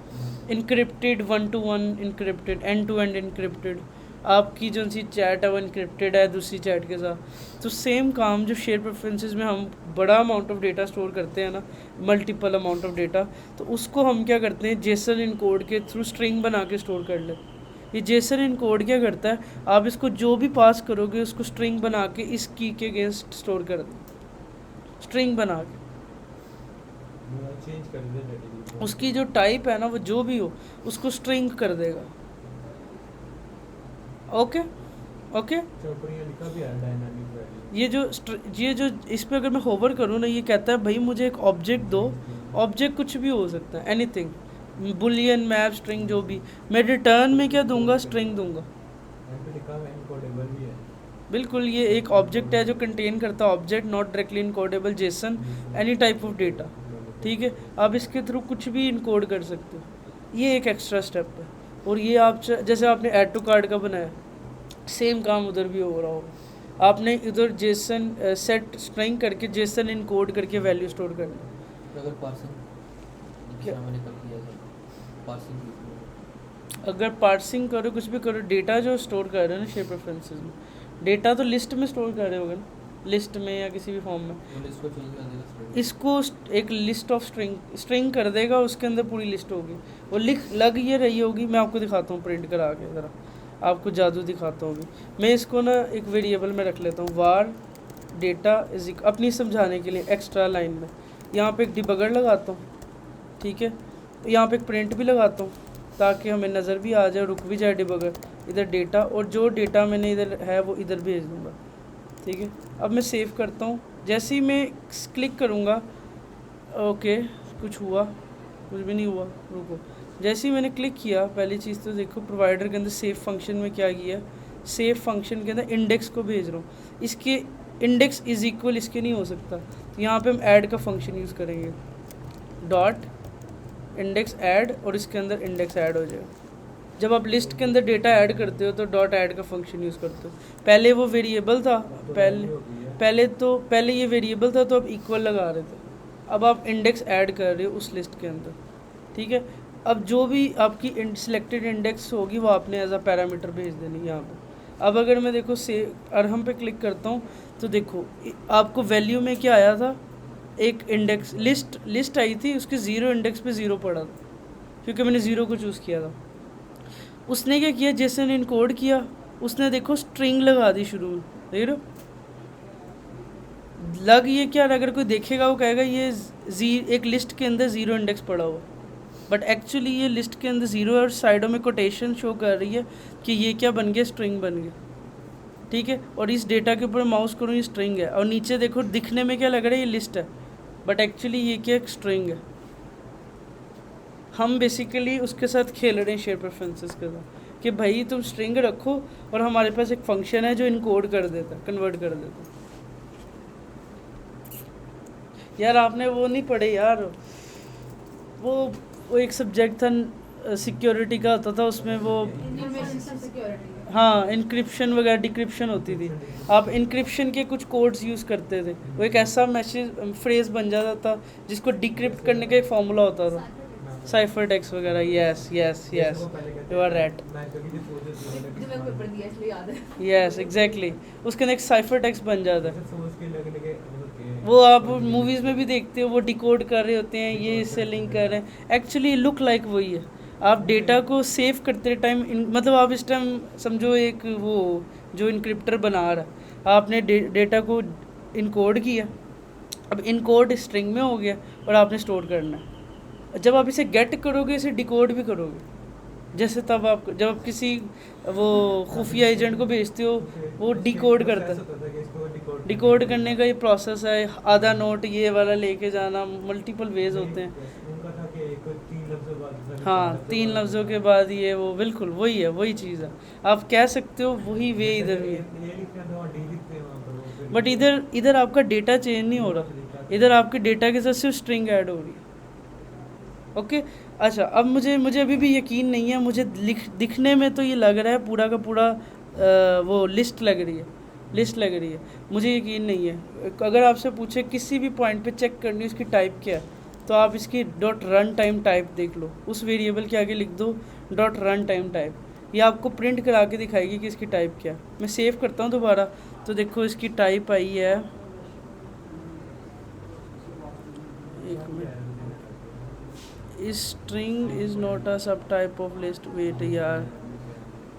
encrypted 1 to 1 encrypted, and to end encrypted. आपकी जो सी चैट है वो इनक्रिप्टेड है दूसरी चैट के साथ। तो सेम काम जो शेयर प्रेफरेंसेस में हम बड़ा अमाउंट ऑफ डेटा स्टोर करते हैं ना, मल्टीपल अमाउंट ऑफ डेटा, तो उसको हम क्या करते हैं जेसन इनकोड के थ्रू स्ट्रिंग बना के स्टोर कर लेते हैं। ये जेसन इनकोड क्या करता है, आप इसको जो भी पास करोगे उसको स्ट्रिंग बना के इस की के अगेंस्ट स्टोर कर दो, स्ट्रिंग बना के। चेंज कर दे डेटा, उसकी जो टाइप है ना वो जो भी हो उसको स्ट्रिंग कर देगा। Okay okay. ऊपर ये लिखा भी है डायनामिक वैल्यू। ये जो इस पर अगर मैं होवर करूँ ना, ये कहता है भाई मुझे एक ऑब्जेक्ट दो। ऑब्जेक्ट कुछ भी हो सकता है, एनीथिंग, बुलियन, मैप, स्ट्रिंग, जो भी। मैं रिटर्न में क्या दूंगा, स्ट्रिंग दूंगा। यहाँ पे लिखा हुआ एनकोडेबल भी है। बिल्कुल, ये एक ऑब्जेक्ट है जो कंटेन करता है object not directly encodable JSON any type of data. ठीक है, आप इसके थ्रू कुछ भी इनकोड कर सकते हो। ये एक एक्स्ट्रा स्टेप है। और ये आप जैसे आपने ऐड टू कार्ड का बनाया, सेम काम उधर भी हो रहा होगा। आपने इधर जेसन सेट स्ट्रिंग करके जेसन इनकोड करके वैल्यू स्टोर करना। अगर पार्सिंग क्या? मैंने कर दिया था पार्सिंग, अगर पार्सिंग करो, कुछ भी करो, डेटा जो स्टोर कर रहे हो ना शेयर प्रेफरेंसेस में, डेटा तो लिस्ट में स्टोर कर रहे होगे ना, लिस्ट में या किसी भी फॉर्म में। इसको चेंज कर देगा, इसको एक लिस्ट ऑफ स्ट्रिंग कर देगा, उसके अंदर पूरी लिस्ट होगी। वो लग ये रही होगी, मैं आपको दिखाता हूँ प्रिंट करा के, ज़रा आपको जादू दिखाता हूँ अभी। मैं इसको ना एक वेरिएबल में रख लेता हूँ, वार डेटा इज अपनी समझाने के लिए एक्स्ट्रा लाइन में यहाँ पे एक डिबगर लगाता हूँ। ठीक है, यहाँ पे एक प्रिंट भी लगाता हूँ ताकि हमें नज़र भी आ जाए, रुक भी जाए डिबगर। इधर डेटा, और जो डेटा मैंने इधर है वो इधर भेज दूँगा। ठीक है, अब मैं सेव करता हूँ। जैसे ही मैं क्लिक करूँगा, ओके कुछ हुआ, कुछ भी नहीं हुआ, रुको। जैसे ही मैंने क्लिक किया, पहली चीज़ तो देखो प्रोवाइडर के अंदर सेव फंक्शन में क्या किया, सेव फंक्शन के अंदर इंडेक्स को भेज रहा हूँ। इसके इंडेक्स इज इक्वल इसके नहीं हो सकता, तो यहाँ पे हम ऐड का फंक्शन यूज़ करेंगे, डॉट इंडेक्स ऐड, और इसके अंदर इंडेक्स ऐड हो जाएगा। जब आप लिस्ट के अंदर डेटा ऐड करते हो तो डॉट ऐड का फंक्शन यूज़ करते हो। पहले वो वेरिएबल था, पहले ये वेरिएबल था तो आप इक्वल लगा रहे थे, अब आप इंडेक्स ऐड कर रहे हो उस लिस्ट के अंदर। ठीक है, अब जो भी आपकी सिलेक्टेड इंडेक्स होगी वो आपने एज अ पैरामीटर भेज देनी यहाँ पे। अब अगर मैं देखो से अरहम पे क्लिक करता हूँ तो देखो आपको वैल्यू में क्या आया था, एक इंडेक्स लिस्ट आई थी, उसके 0 इंडेक्स पे 0 पड़ा था क्योंकि मैंने 0 को चूज़ किया था। उसने क्या किया, जैसे ने इनकोड किया, उसने देखो स्ट्रिंग लगा दी शुरू में, देख रहे हो। लग ये क्या, अगर कोई देखेगा वो कहेगा ये एक लिस्ट के अंदर 0 इंडेक्स पड़ा हुआ, बट एक्चुअली ये लिस्ट के अंदर 0 है और साइडों में कोटेशन शो कर रही है कि ये क्या बन गया, स्ट्रिंग बन गया। ठीक है, और इस डेटा के ऊपर माउस करूँ ये स्ट्रिंग है, और नीचे देखो दिखने में क्या लग रहा है ये लिस्ट है, बट एक्चुअली ये क्या एक स्ट्रिंग है। हम बेसिकली उसके साथ खेल रहे हैं शेयर प्रेफरेंसेस के साथ कि भाई तुम स्ट्रिंग रखो और हमारे पास एक फंक्शन है जो इनकोड कर देता है, कन्वर्ट कर देता है। यार आपने वो नहीं पढ़े यार, वो एक सब्जेक्ट था सिक्योरिटी का होता था, उसमें वो इंफॉर्मेशन सिक्योरिटी। हाँ इनक्रिप्शन वगैरह डिक्रिप्शन होती थी। आप इनक्रिप्शन के कुछ कोड्स यूज़ करते थे, वो एक ऐसा मैसेज फ्रेज बन जाता था जिसको डिक्रिप्ट करने का एक फॉर्मूला होता था, साइफर टेक्स्ट वगैरह। Yes yes yes, you are right. जो मैं पेपर दिया इसलिए याद है। यस एग्जैक्टली, उसके अंदर एक साइफर टेक्स्ट बन जाता है। वो आप मूवीज़ में भी देखते हो, वो डिकोड कर रहे होते हैं, ये इससे लिंक कर रहे हैं, एक्चुअली लुक लाइक वही है। आप डेटा को सेव करते टाइम मतलब आप इस टाइम समझो एक वो जो इनक्रिप्टर बना रहा है, आपने डेटा को इनकोड किया, अब इनकोड स्ट्रिंग में हो गया और आपने स्टोर करना है। जब आप इसे गेट करोगे इसे डिकोड भी करोगे, जैसे तब आप जब आप किसी वो खुफिया एजेंट को भेजते हो वो डिकोड करता है। डिकोड करने का ये प्रोसेस है, आधा नोट ये वाला लेके जाना, मल्टीपल वेज होते हैं। उनका था कि एक 3 लफ्ज़ों बाद हाँ, 3 लफ्ज़ों के बाद ये वो, बिल्कुल वही है, वही चीज़ है, आप कह सकते हो वही वे इधर भी है। ये लिखते हैं तो वहाँ डी लिखते हैं वहाँ पर वो फिर बट इधर आपका डेटा चेंज नहीं हो रहा, इधर आपके डेटा के साथ सिर्फ स्ट्रिंग ऐड हो रही है। ओके, अच्छा अब मुझे अभी भी यकीन नहीं है, मुझे दिखने में तो ये लग रहा है पूरा का पूरा वो लिस्ट लग रही है, मुझे यकीन नहीं है। अगर आपसे पूछे किसी भी पॉइंट पे चेक करनी है इसकी टाइप क्या है, तो आप इसकी डॉट रन टाइम टाइप देख लो, उस वेरिएबल के आगे लिख दो डॉट रन टाइम टाइप, ये आपको प्रिंट करा के दिखाएगी कि इसकी टाइप क्या है। मैं सेव करता हूँ दोबारा, तो देखो इसकी टाइप आई है, एक minute, string is not a सब टाइप ऑफ लिस्ट। वेट यार,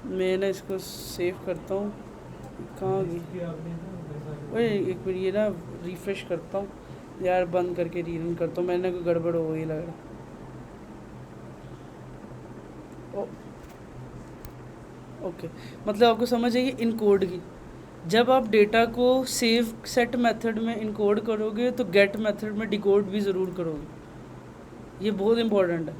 मैं ना इसको सेव करता हूँ, कहाँ गई, भी आपने ना मेरे साथ ओए एक मिनट, ये ना रिफ्रेश करता हूँ यार, बंद करके रीरन करता हूँ, मैंने कोई गड़बड़ हो गई लग रहा। ओके, मतलब आपको समझ आएगी इनकोड की, जब आप डेटा को सेव सेट मेथड में इनकोड करोगे तो गेट मेथड में डिकोड भी ज़रूर करोगे, ये बहुत इंपॉर्टेंट है।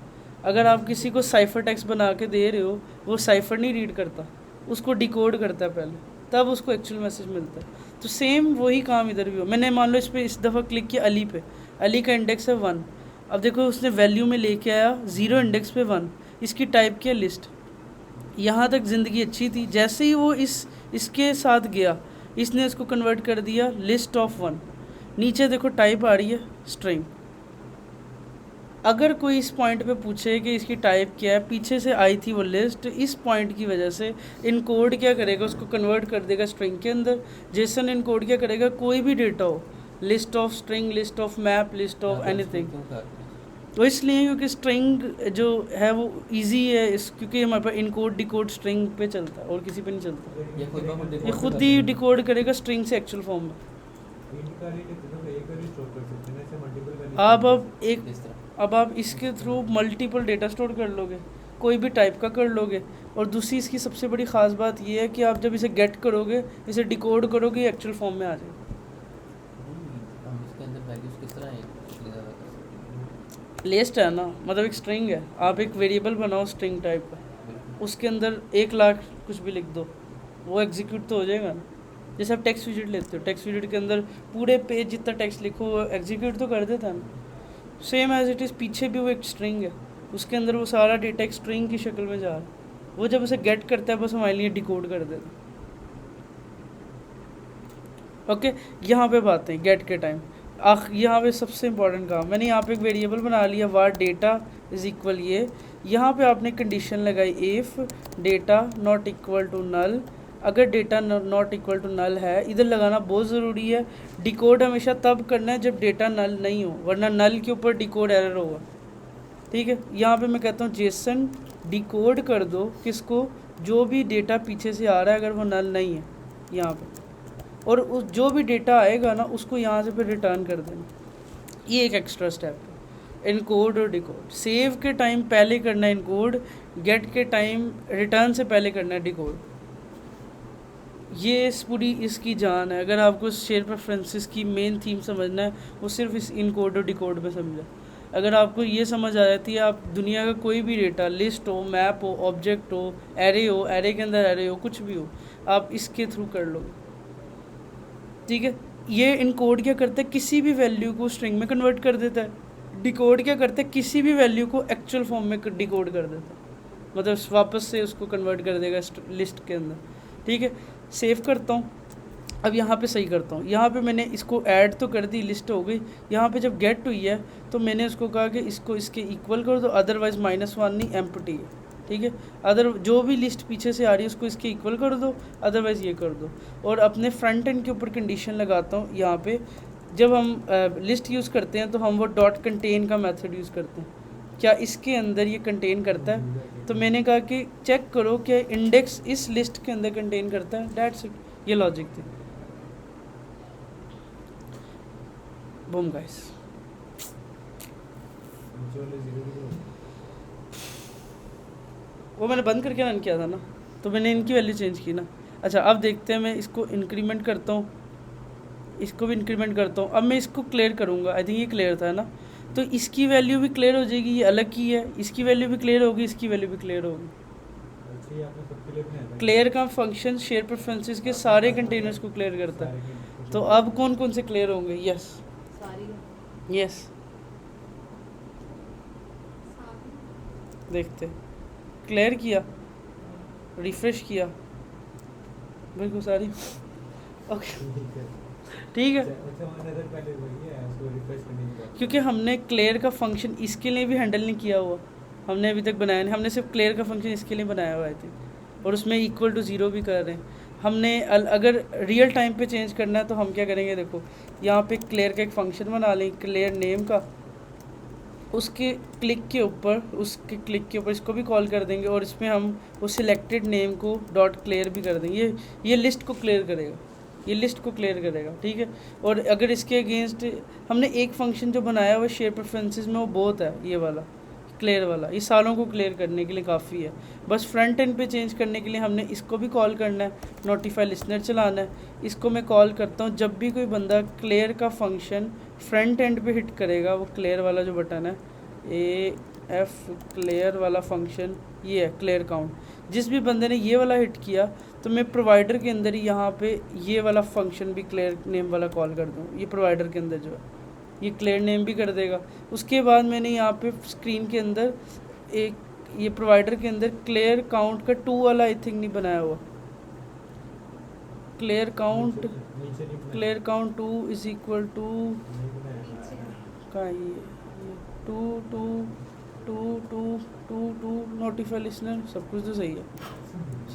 अगर आप किसी को साइफर टेक्स्ट बना के दे रहे हो, वो साइफर नहीं रीड करता, उसको डिकोड करता है पहले, तब उसको एक्चुअल मैसेज मिलता है। तो सेम वही काम इधर भी हो। मैंने मान लो इस पर इस दफ़ा क्लिक किया अली पे, अली का इंडेक्स है 1, अब देखो उसने वैल्यू में लेके आया 0 इंडेक्स पे 1, इसकी टाइप किया लिस्ट, यहाँ तक ज़िंदगी अच्छी थी। जैसे ही वो इसके साथ गया, इसने इसको कन्वर्ट कर दिया लिस्ट ऑफ 1, नीचे देखो टाइप आ रही है स्ट्रिंग। अगर कोई इस पॉइंट पे पूछे कि इसकी टाइप क्या है, पीछे से आई थी वो लिस्ट, इस पॉइंट की वजह से इनकोड क्या करेगा, उसको कन्वर्ट कर देगा स्ट्रिंग के अंदर। जेसन इनकोड क्या करेगा, कोई भी डेटा हो, list of string, list of map, list of anything, तो इसलिए क्योंकि स्ट्रिंग जो है वो इजी है क्योंकि हमारे पास इनकोड डिकोड स्ट्रिंग पे चलता है और किसी पे नहीं चलता। ये खुद ही डिकोड करेगा स्ट्रिंग से एक्चुअल फॉर्म में। अब आप इसके थ्रू मल्टीपल डेटा स्टोर कर लोगे, कोई भी टाइप का कर लोगे। और दूसरी इसकी सबसे बड़ी ख़ास बात ये है कि आप जब इसे गेट करोगे, इसे डिकोड करोगे, एक्चुअल फॉर्म में आ जाएगा। लिस्ट है ना, मतलब एक स्ट्रिंग है, आप एक वेरिएबल बनाओ स्ट्रिंग टाइप का, उसके अंदर 1 लाख कुछ भी लिख दो, वो एग्जीक्यूट तो हो जाएगा ना। जैसे आप टेक्स्ट विजिट लेते हो, टेक्स्ट विजिट के अंदर पूरे पेज जितना टेक्स्ट लिखो वो एग्जीक्यूट तो कर देता है ना। सेम एज इट इज़ पीछे भी वो एक स्ट्रिंग है, उसके अंदर वो सारा डेटा एक स्ट्रिंग की शक्ल में जा रहा है, वो जब उसे गेट करता है बस हमारे लिए डिकोड कर देता है। ओके, यहाँ पे बात है गेट के टाइम। यहाँ पे सबसे इंपॉर्टेंट काम, मैंने यहाँ पे एक वेरिएबल बना लिया वार डेटा इज़ इक्वल, ये यहाँ पे आपने कंडीशन लगाई if data not equal to null. अगर data not equal to null है, इधर लगाना बहुत ज़रूरी है। डिकोड हमेशा तब करना है जब डेटा नल नहीं हो, वरना नल के ऊपर डिकोड एरर होगा। ठीक है, यहाँ पे मैं कहता हूँ जेसन डिकोड कर दो किसको, जो भी डेटा पीछे से आ रहा है अगर वो नल नहीं है यहाँ पे, और उस जो भी डेटा आएगा ना उसको यहाँ से फिर रिटर्न कर देना। ये एक एक्स्ट्रा स्टेप है इनकोड और डिकोड। सेव के टाइम पहले करना है इनकोड, गेट के टाइम रिटर्न से पहले करना है डिकोड। ये इस पूरी इसकी जान है। अगर आपको शेयर प्रेफरेंसेस की मेन थीम समझना है, वो सिर्फ इस इनकोड और डिकोड में समझा। अगर आपको ये समझ आ जाती है, आप दुनिया का कोई भी डेटा, लिस्ट हो, मैप हो, ऑब्जेक्ट हो, एरे के अंदर एरे हो, कुछ भी हो, आप इसके थ्रू कर लोगे। ठीक है, ये इनकोड क्या करता है, किसी भी वैल्यू को स्ट्रिंग में कन्वर्ट कर देता है। डिकोड क्या करता है, किसी भी वैल्यू को एक्चुअल फॉर्म में डिकोड कर देता है, मतलब वापस से उसको कन्वर्ट कर देगा लिस्ट के अंदर। ठीक है, सेव करता हूँ। अब यहाँ पे सही करता हूँ, यहाँ पे मैंने इसको ऐड तो कर दी, लिस्ट हो गई। यहाँ पे जब गेट हुई है तो मैंने उसको कहा कि इसको इसके इक्वल कर दो, अदरवाइज़ -1 नहीं, एम्प्टी है। ठीक है, अदर जो भी लिस्ट पीछे से आ रही है उसको इसके इक्वल कर दो, अदरवाइज़ ये कर दो। और अपने फ्रंट एंड के ऊपर कंडीशन लगाता हूँ। यहाँ पे जब हम लिस्ट यूज़ करते हैं तो हम वो डॉट कंटेन का मेथड यूज़ करते हैं, क्या इसके अंदर ये कंटेन करता है। तो मैंने कहा कि चेक करो कि इंडेक्स इस लिस्ट के अंदर कंटेन करता है, दैट्स इट। ये लॉजिक थी। बूम गाइस, वो मैंने बंद करके रन किया था ना, तो मैंने इनकी वैल्यू चेंज की ना। अच्छा, अब देखते हैं, मैं इसको इंक्रीमेंट करता हूँ। इसको भी इंक्रीमेंट करता हूँ। अब मैं इसको क्लियर करूँगा, आई थिंक ये क्लियर था ना, तो इसकी वैल्यू भी क्लियर हो जाएगी, ये अलग की है, इसकी वैल्यू भी क्लियर होगी, इसकी वैल्यू भी क्लियर होगी। अच्छा ये आपने सबके लिए बनाया था? क्लियर का फंक्शन शेयर प्रेफरेंसेस के सारे कंटेनर्स को क्लियर करता है। तो अब कौन कौन से क्लियर होंगे? यस सारी यस, देखते क्लियर किया, रिफ्रेश किया, बिल्कुल सारी। ओके ठीक है, अच्छा हमारा नजर पहले वही है, उसको रिफ्रेश करने की बात। क्योंकि हमने क्लियर का फंक्शन इसके लिए भी हैंडल नहीं किया हुआ, हमने अभी तक बनाया नहीं, हमने सिर्फ क्लियर का फंक्शन इसके लिए बनाया हुआ है आई थिंक, और उसमें इक्वल टू 0 भी कर रहे हैं हमने। अगर रियल टाइम पे चेंज करना है तो हम क्या करेंगे, देखो यहाँ पे क्लियर का एक फंक्शन बना लें, क्लियर नेम का, उसके क्लिक के ऊपर इसको भी कॉल कर देंगे, और इसमें हम उस selected name co dot clear भी कर देंगे। ये लिस्ट को क्लियर करेगा, ये लिस्ट को क्लियर करेगा, ठीक है। और अगर इसके अगेंस्ट हमने एक फंक्शन जो बनाया हुआ शेयर प्रेफरेंसेस में, वो बहुत है ये वाला क्लियर वाला, ये सालों को क्लियर करने के लिए काफ़ी है। बस फ्रंट एंड पे चेंज करने के लिए हमने इसको भी कॉल करना है, नोटिफाई लिसनर चलाना है, इसको मैं कॉल करता हूँ। जब भी कोई बंदा क्लियर का फंक्शन फ्रंट एंड पे हिट करेगा, वो क्लियर वाला जो बटन है AF क्लियर वाला फंक्शन, ये है क्लियर काउंट, जिस भी बंदे ने ये वाला हिट किया तो मैं प्रोवाइडर के अंदर ही यहाँ पे ये वाला फंक्शन भी क्लियर नेम वाला कॉल कर दूँ। ये प्रोवाइडर के अंदर जो है ये क्लियर नेम भी कर देगा। उसके बाद मैंने यहाँ पे स्क्रीन के अंदर एक, ये प्रोवाइडर के अंदर क्लियर काउंट का 2 वाला आई थिंक नहीं बनाया हुआ, clear count 2 is equal to का ये 2 नोटिफाई लिसनर, सब कुछ तो सही है,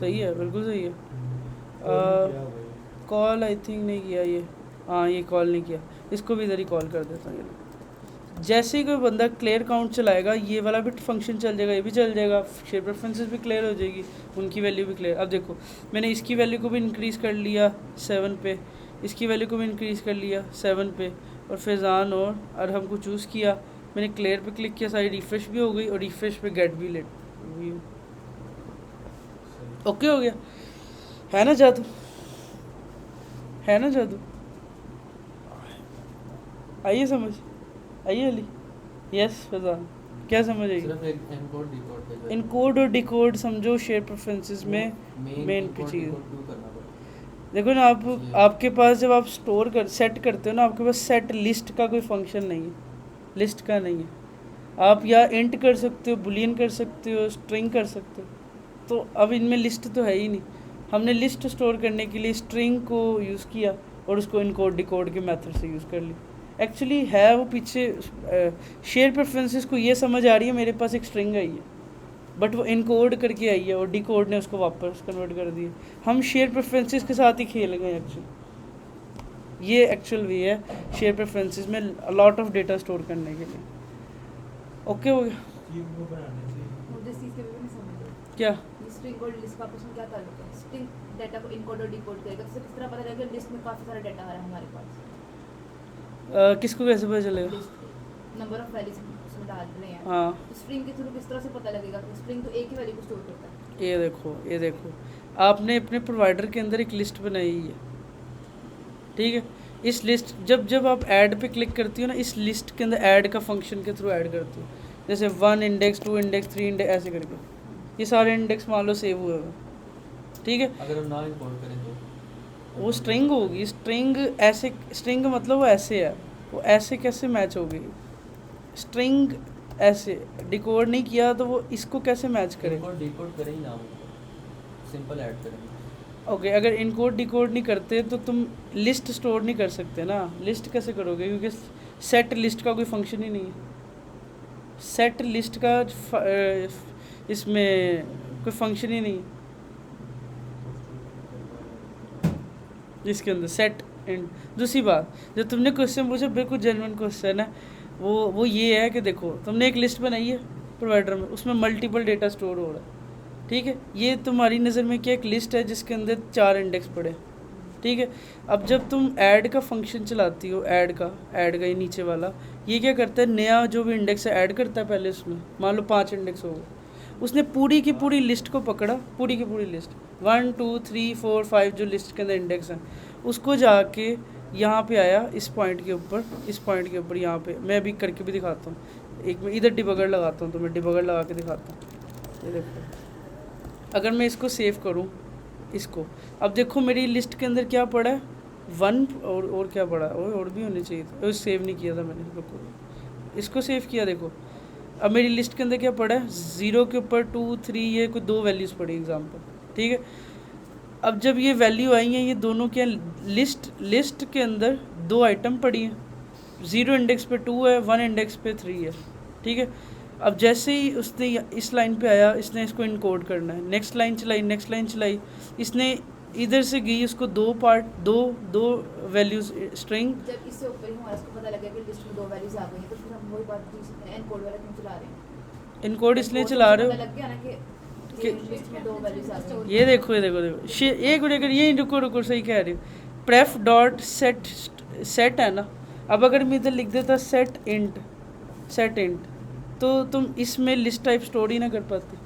सही है, बिल्कुल सही है। कॉल आई थिंक नहीं किया ये, हाँ ये कॉल नहीं किया, इसको भी इधर ही कॉल कर देता हूँ। जैसे ही कोई बंदा क्लियर काउंट चलाएगा, ये वाला भी फंक्शन चल जाएगा, ये भी चल जाएगा, शेयर प्रेफरेंसेस भी क्लियर हो जाएगी, उनकी वैल्यू भी क्लियर। अब देखो मैंने इसकी वैल्यू को भी इंक्रीज़ कर लिया 7 पे, इसकी वैल्यू को भी इंक्रीज़ कर लिया 7 पे, और फैज़ान और अरहम को चूज़ किया, मैंने क्लियर पे क्लिक किया, सारी रिफ्रेश भी हो गई, और रिफ्रेश पे गेट भी लेट व्यू, ओके हो गया। है ना जादू, है ना जादू, आइए समझ, आइए अली, यस फैज़ान, क्या समझ आई? सिर्फ एक एनकोड डिकोड पे इनकोड और डिकोड समझो शेयर प्रेफरेंसेस में मेन की चीज़। देखो ना, आपके पास जब आप स्टोर कर सेट करते हो ना, आपके पास सेट लिस्ट का कोई फंक्शन नहीं है, लिस्ट का नहीं है। आप या इंट कर सकते हो, बुलियन कर सकते हो, स्ट्रिंग कर सकते हो, तो अब इनमें लिस्ट तो है ही नहीं। हमने लिस्ट स्टोर करने के लिए स्ट्रिंग को यूज़ किया और उसको इनकोड डिकोड के मेथड से यूज़ कर ली। एक्चुअली है वो पीछे शेयर प्रेफरेंसेस को ये समझ आ रही है मेरे पास एक स्ट्रिंग आई है, बट वो इनकोड करके आई है और डिकोड ने उसको वापस कन्वर्ट कर दिया। हम शेयर प्रेफरेंसेस के साथ ही खेल गए एक्चुअली, ये एक्चुअल वे है शेयर प्रेफरेंसेस में लॉट ऑफ डेटा स्टोर करने के लिए। ओके हो गया चीज को बनाने से मुझे इस चीज़ के बारे में समझ आया। क्या? स्ट्रिंग और लिस्ट का आपस में क्या ताल्लुक है? स्ट्रिंग डाटा को इनकोड और डिकोड करेगा, तो किस तरह पता चलेगा लिस्ट में काफ़ी सारा डाटा आ रहा है हमारे पास? किसको कैसे पता चलेगा? लिस्ट नंबर ऑफ वैल्यूज उसमें डाल रहे हैं, हाँ, तो स्ट्रिंग के थ्रू किस तरह से पता लगेगा कि स्ट्रिंग तो एक ही वैल्यू को स्टोर करता है? ये देखो आपने अपने प्रोवाइडर के अंदर एक लिस्ट बनाई है, ठीक है। इस लिस्ट जब आप ऐड पे क्लिक करती हो ना, इस लिस्ट के अंदर ऐड का फंक्शन के थ्रू ऐड करती हो, जैसे 1 इंडेक्स 2 इंडेक्स 3 इंडेक्स ऐसे करके, ये सारे इंडेक्स मान लो सेव हुए हुए, ठीक है। अगर हम ना इंपोर्ट करें तो वो स्ट्रिंग होगी, स्ट्रिंग ऐसे, स्ट्रिंग मतलब वो ऐसे है, वो ऐसे कैसे मैच होगी? स्ट्रिंग ऐसे डिकोड नहीं किया तो वो इसको कैसे मैच करेगा? इनकोड डिकोड करें ही ना, सिंपल ऐड करेंगे। ओके, अगर इनकोड डिकोड नहीं करते तो तुम लिस्ट स्टोर नहीं कर सकते ना। लिस्ट कैसे करोगे? क्योंकि सेट लिस्ट का कोई फंक्शन ही नहीं है। सेट लिस्ट का इसमें कोई फंक्शन ही नहीं है इसके अंदर सेट एंड। दूसरी बात, जो तुमने क्वेश्चन पूछा बिल्कुल जेन्युइन क्वेश्चन है, वो ये है कि देखो तुमने एक लिस्ट बनाई है प्रोवाइडर में, उसमें मल्टीपल डेटा स्टोर हो रहा है, ठीक है। ये तुम्हारी नज़र में क्या एक लिस्ट है जिसके अंदर 4 इंडेक्स पड़े, ठीक है। अब जब तुम ऐड का फंक्शन चलाती हो, ऐड का ये नीचे वाला, ये क्या करता है, नया जो भी इंडेक्स है ऐड करता है पहले उसमें, मान लो 5 इंडेक्स होगा, उसने पूरी की पूरी लिस्ट को पकड़ा, पूरी की पूरी लिस्ट 1 2 3 4 5 जो लिस्ट के अंदर इंडेक्स हैं, उसको जाके यहाँ पे आया इस पॉइंट के ऊपर यहाँ पे मैं अभी करके भी दिखाता हूँ। एक मैं इधर डिबगर लगाता हूँ, तो मैं डिबगर लगा के दिखाता हूँ। ये देखो, अगर मैं इसको सेव करूँ इसको, अब देखो मेरी लिस्ट के अंदर क्या पड़ा है 1 और क्या पड़ा है, और भी होने चाहिए था, सेव नहीं किया था मैंने, रुको इसको सेव किया। देखो अब मेरी लिस्ट के अंदर क्या पड़ा है 0 के ऊपर 2 3 ये कोई 2 वैल्यूज़ पड़ी एग्जाम्पल, ठीक है। अब जब ये वैल्यू आई हैं, ये दोनों क्या लिस्ट के अंदर 2 आइटम पड़ी हैं, 0 इंडेक्स पे 2 है, 1 इंडेक्स पे 3 है, ठीक है। अब जैसे ही उसने इस लाइन पे आया, इसने इसको इनकोड करना है, नेक्स्ट लाइन चलाई, इसने इधर से गई उसको दो वैल्यूज स्ट्रिंग। जब इससे ऊपर ही हमारा इसको पता लगा कि लिस्ट में 2 वैल्यूज आ गई हैं, तो फिर हम वही बात पूछ सकते हैं एनकोड वाला क्यों चला रहे हैं। इनकोड इसलिए चला रहे पता हो लग गया ना कि कि लिस्ट में 2 वैल्यूज आ गई हैं। ये देखो एक मिनट, ये रुको सही कह रही हो। प्रेफ डॉट सेट है ना, अब अगर मैं इधर लिख देता सेट इंट, तो तुम इसमें लिस्ट टाइप स्टोर ही ना कर पाती।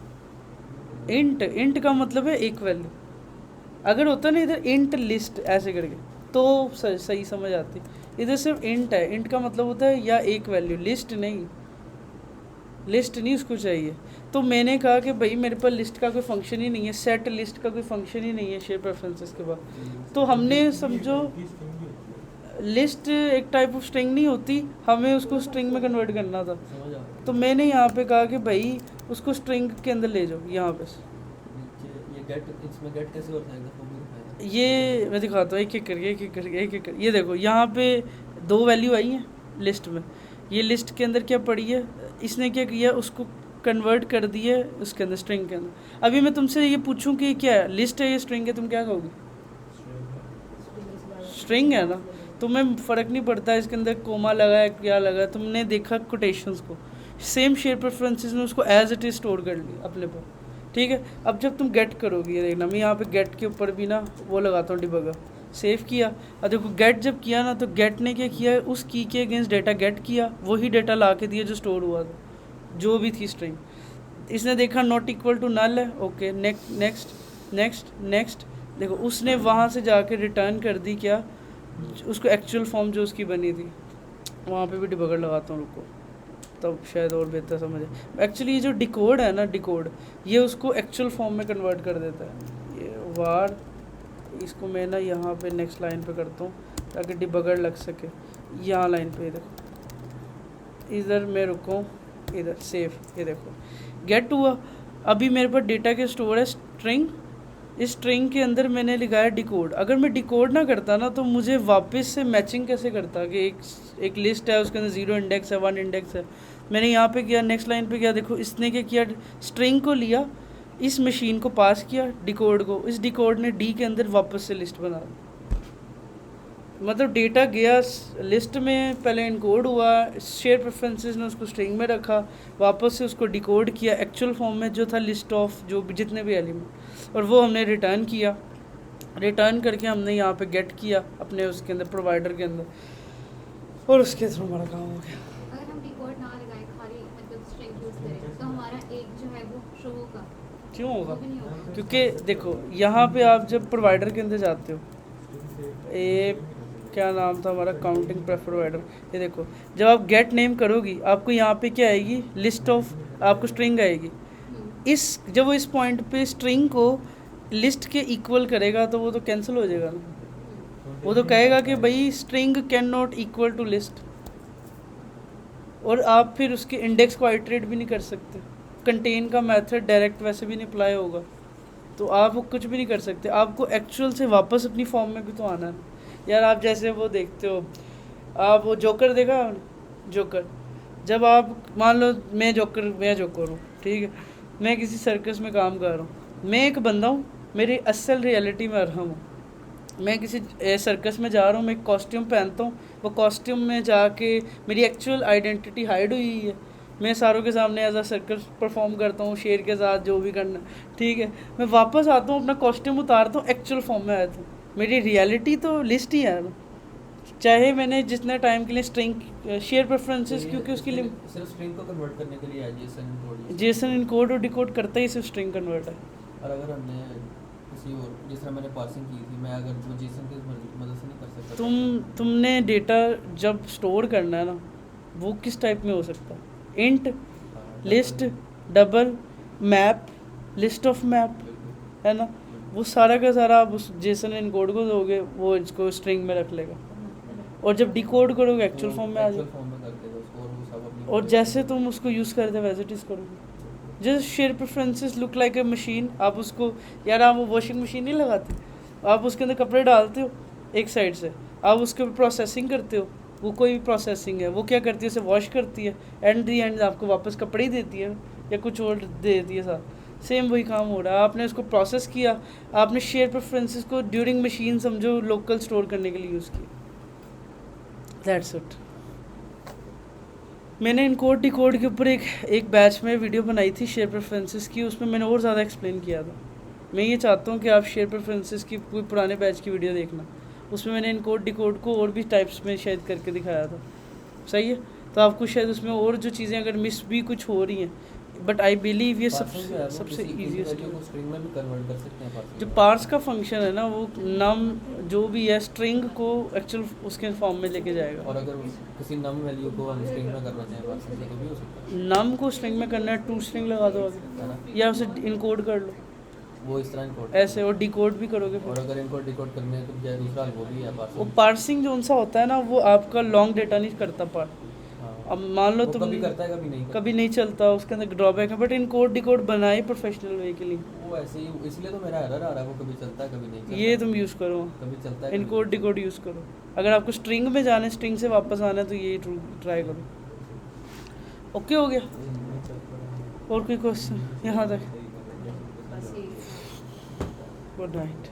इंट का मतलब है एक वैल्यू, अगर होता ना इधर इंट लिस्ट ऐसे करके तो सही समझ आती। इधर सिर्फ इंट है, इंट का मतलब होता है या एक वैल्यू, लिस्ट नहीं उसको चाहिए। तो मैंने कहा कि भाई मेरे पास लिस्ट का कोई फंक्शन ही नहीं है, सेट लिस्ट का कोई फंक्शन ही नहीं है शेयर प्रेफरेंसेस के बाद। तो हमने समझो लिस्ट एक टाइप ऑफ स्ट्रिंग नहीं होती, हमें उसको स्ट्रिंग में कन्वर्ट करना था। समझ आ तो मैंने यहाँ पे कहा कि भाई उसको स्ट्रिंग के अंदर ले जाओ यहाँ पे। ये गेट, इसमें गेट कैसे होता है एकदम वो दिखाएगा। ये मैं दिखाता हूँ एक एक करके। ये देखो यहाँ पे 2 वैल्यू आई हैं लिस्ट में, ये लिस्ट के अंदर क्या पड़ी है, इसने क्या किया उसको कन्वर्ट कर दिया उसके अंदर स्ट्रिंग के अंदर। अभी मैं तुमसे ये पूछूं कि क्या है, लिस्ट है या स्ट्रिंग है, तुम क्या कहोगे? स्ट्रिंग है ना, तुम्हें फ़र्क नहीं पड़ता इसके अंदर कोमा लगा है क्या लगा है, तुमने देखा कोटेशंस को, सेम शेयर प्रेफरेंसेस ने उसको एज इट इज़ स्टोर कर लिया अपने पर, ठीक है। अब जब तुम गेट करोगे, ये देखना मैं यहाँ पे गेट के ऊपर भी ना वो लगाता हूँ डिबगर, सेव किया। अब देखो गेट जब किया ना, तो गेट ने क्या किया, उस की के अगेंस्ट डेटा गेट किया, वही डेटा ला के दिया जो स्टोर हुआ था, जो भी थी स्ट्रिंग। इसने देखा नॉट इक्वल टू नल है, ओके नेक्स्ट। देखो उसने वहाँ से जाके रिटर्न कर दी क्या, उसको एक्चुअल फॉर्म जो उसकी बनी थी। वहाँ पे भी डिबगर लगाता हूँ, रुको तब शायद और बेहतर समझ आए। एक्चुअली ये जो डिकोड है ना, डिकोड ये उसको एक्चुअल फॉर्म में कन्वर्ट कर देता है। ये वार इसको मैं ना यहाँ पे नेक्स्ट लाइन पे करता हूँ ताकि डिबगर लग सके। यहाँ लाइन पे देखो, इधर मैं रुकूँ, इधर सेव, ये देखो गेट हुआ। अभी मेरे पास डेटा के स्टोर है स्ट्रिंग, इस स्ट्रिंग के अंदर मैंने लिखाया डिकोड। अगर मैं डिकोड ना करता ना, तो मुझे वापस से मैचिंग कैसे करता कि एक लिस्ट है उसके अंदर 0 इंडेक्स है 1 इंडेक्स है। मैंने यहाँ पे किया, नेक्स्ट लाइन पे किया, देखो इसने क्या किया, स्ट्रिंग को लिया, इस मशीन को पास किया डिकोड को, इस डिकोड ने डी के अंदर वापस से लिस्ट बना दी। मतलब डेटा गया लिस्ट में, पहले इनकोड हुआ, शेयर प्रेफरेंसेस ने उसको स्ट्रिंग में रखा, वापस से उसको डिकोड किया एक्चुअल फॉर्म में जो था लिस्ट ऑफ जो भी जितने भी एलिमेंट, और वो हमने रिटर्न किया। रिटर्न करके हमने यहाँ पे गेट किया अपने उसके अंदर प्रोवाइडर के अंदर, और उसके थ्रू हमारा काम हो गया। अगर हम डिकोड ना लगाएं, खाली मतलब स्ट्रिंग यूज करें, तो हमारा एक जो है वो शो होगा, क्यों होगा? वो भी नहीं होगा। क्योंकि देखो यहाँ पे आप जब प्रोवाइडर के अंदर जाते हो, क्या नाम था हमारा, काउंटिंग प्रोवाइडर, ये देखो जब आप गेट नेम करोगी आपको यहाँ पे क्या आएगी, लिस्ट ऑफ, आपको स्ट्रिंग आएगी। इस जब वो इस पॉइंट पे स्ट्रिंग को लिस्ट के इक्वल करेगा तो वो तो कैंसिल हो जाएगा ना, वो तो कहेगा कि भाई string can not equal to list, और आप फिर उसके इंडेक्स को आइटरेट भी नहीं कर सकते। कंटेन का मेथड डायरेक्ट वैसे भी नहीं अप्लाई होगा, तो आप वो कुछ भी नहीं कर सकते। आपको एक्चुअल से वापस अपनी फॉर्म में भी तो आना है यार। आप जैसे वो देखते हो, आप वो जोकर देखा, जोकर, जब आप मान लो मैं जोकर हूँ, ठीक है, मैं किसी सर्कस में काम कर रहा हूँ, मैं एक बंदा हूँ, मेरी असल रियलिटी में अरहम हूँ। मैं किसी सर्कस में जा रहा हूँ, मैं एक कॉस्ट्यूम पहनता हूँ, वो कॉस्ट्यूम में जाके मेरी एक्चुअल आइडेंटिटी हाइड हुई है, मैं सारों के सामने एज अ सर्कस परफॉर्म करता हूँ शेर के साथ जो भी करना, ठीक है। मैं वापस आता हूँ, अपना कॉस्ट्यूम उतारता हूँ, एक्चुअल फॉर्म में आता हूँ, मेरी रियलिटी तो लिस्ट ही है। चाहे मैंने जितने टाइम के लिए स्ट्रिंग शेयर प्रेफरेंसेस, क्योंकि उसके लिए सिर्फ स्ट्रिंग को कन्वर्ट करने के लिए जेसन इनकोड जेसन इनकोड और डिकोड करता ही सिर्फ स्ट्रिंग कन्वर्ट है। और अगर हमने किसी और जिस तरह मैंने पार्सिंग की थी, मैं अगर वो जेसन की मदद से नहीं कर सकता। तुमने डेटा जब स्टोर करना है ना, वो किस टाइप में हो सकता है? Int, list, double, map, list of map, है ना? वो सारा का सारा आप उस जेसन इनकोड को दोगे, वो इसको स्ट्रिंग में रख लेगा, और जब डिकोड करोगे एक्चुअल फॉर्म में आ एक्चुअल जाएगा। फॉर्म में कर देगा उसको, और वो सब अपनी और जैसे तुम उसको यूज़ करते वैसे इट इज़ करोगे। जैसे share preferences look like a machine, आप उसको, यार आप वो वॉशिंग मशीन नहीं लगाते, आप उसके अंदर कपड़े डालते हो एक साइड से, आप उसके ऊपर प्रोसेसिंग करते हो, वो कोई भी प्रोसेसिंग है, वो क्या करती है, उसे वॉश करती है, एंड दी एंड आपको वापस कपड़े ही देती है या कुछ और दे देती है साथ। सेम वही काम हो रहा है, आपने उसको प्रोसेस किया, आपने शेयर प्रेफरेंसेस को ड्यूरिंग मशीन समझो लोकल स्टोर करने के लिए यूज़ किया, दैट्स इट। मैंने इनकोड डिकोड के ऊपर एक बैच में वीडियो बनाई थी शेयर प्रेफरेंसेस की, उसमें मैंने और ज़्यादा एक्सप्लेन किया था। मैं ये चाहता हूँ कि आप शेयर प्रेफरेंसेस की कोई पुराने बैच की वीडियो देखना, उसमें मैंने इनकोड डिकोड को और भी टाइप्स में शायद करके दिखाया था। सही है, तो आपको शायद उसमें और जो चीज़ें अगर मिस भी कुछ हो रही हैं, बट आई बिलीव ये सबसे ईजीएस्ट को स्ट्रिंग में भी कन्वर्ट कर सकते हैं पार्सिंग जो में। पार्स का फंक्शन है ना, वो नम जो भी है स्ट्रिंग को एक्चुअल उसके फॉर्म में लेके जाएगा। और अगर किसी नम वैल्यू को हम स्ट्रिंग में करना चाहें पार्सिंग से, तो भी हो सकता है, नम को स्ट्रिंग में करना है, टू स्ट्रिंग लगा दो आगे, है ना? या उसे इनकोड कर लो वो इस तरह इनकोड ऐसे, और डिकोड भी करोगे और फिर। अगर इनको डिकोड करने है तो क्या दूसरा वो भी है वो पार्सिंग। पार्सिंग जो उनसा होता है ना, वो आपका लॉन्ग डेटा नहीं करता पार्ट। हाँ, अब मान लो वो तुम कभी करता है कभी नहीं करता। कभी नहीं चलता, उसके अंदर ड्रॉबैक है, बट इनकोड डिकोड बनाए प्रोफेशनल वे के लिए, वो ऐसे ही, इसलिए तो मेरा एरर आ रहा है, वो कभी चलता है कभी नहीं चलता। ये तुम यूज़ करो, कभी चलता है इनकोड डिकोड यूज़ करो। अगर आपको स्ट्रिंग में जाना है, स्ट्रिंग से वापस आना है, तो ये ट्राई करो। ओके हो गया, और कोई क्वेश्चन यहाँ तक? बस यही गुड नाइट।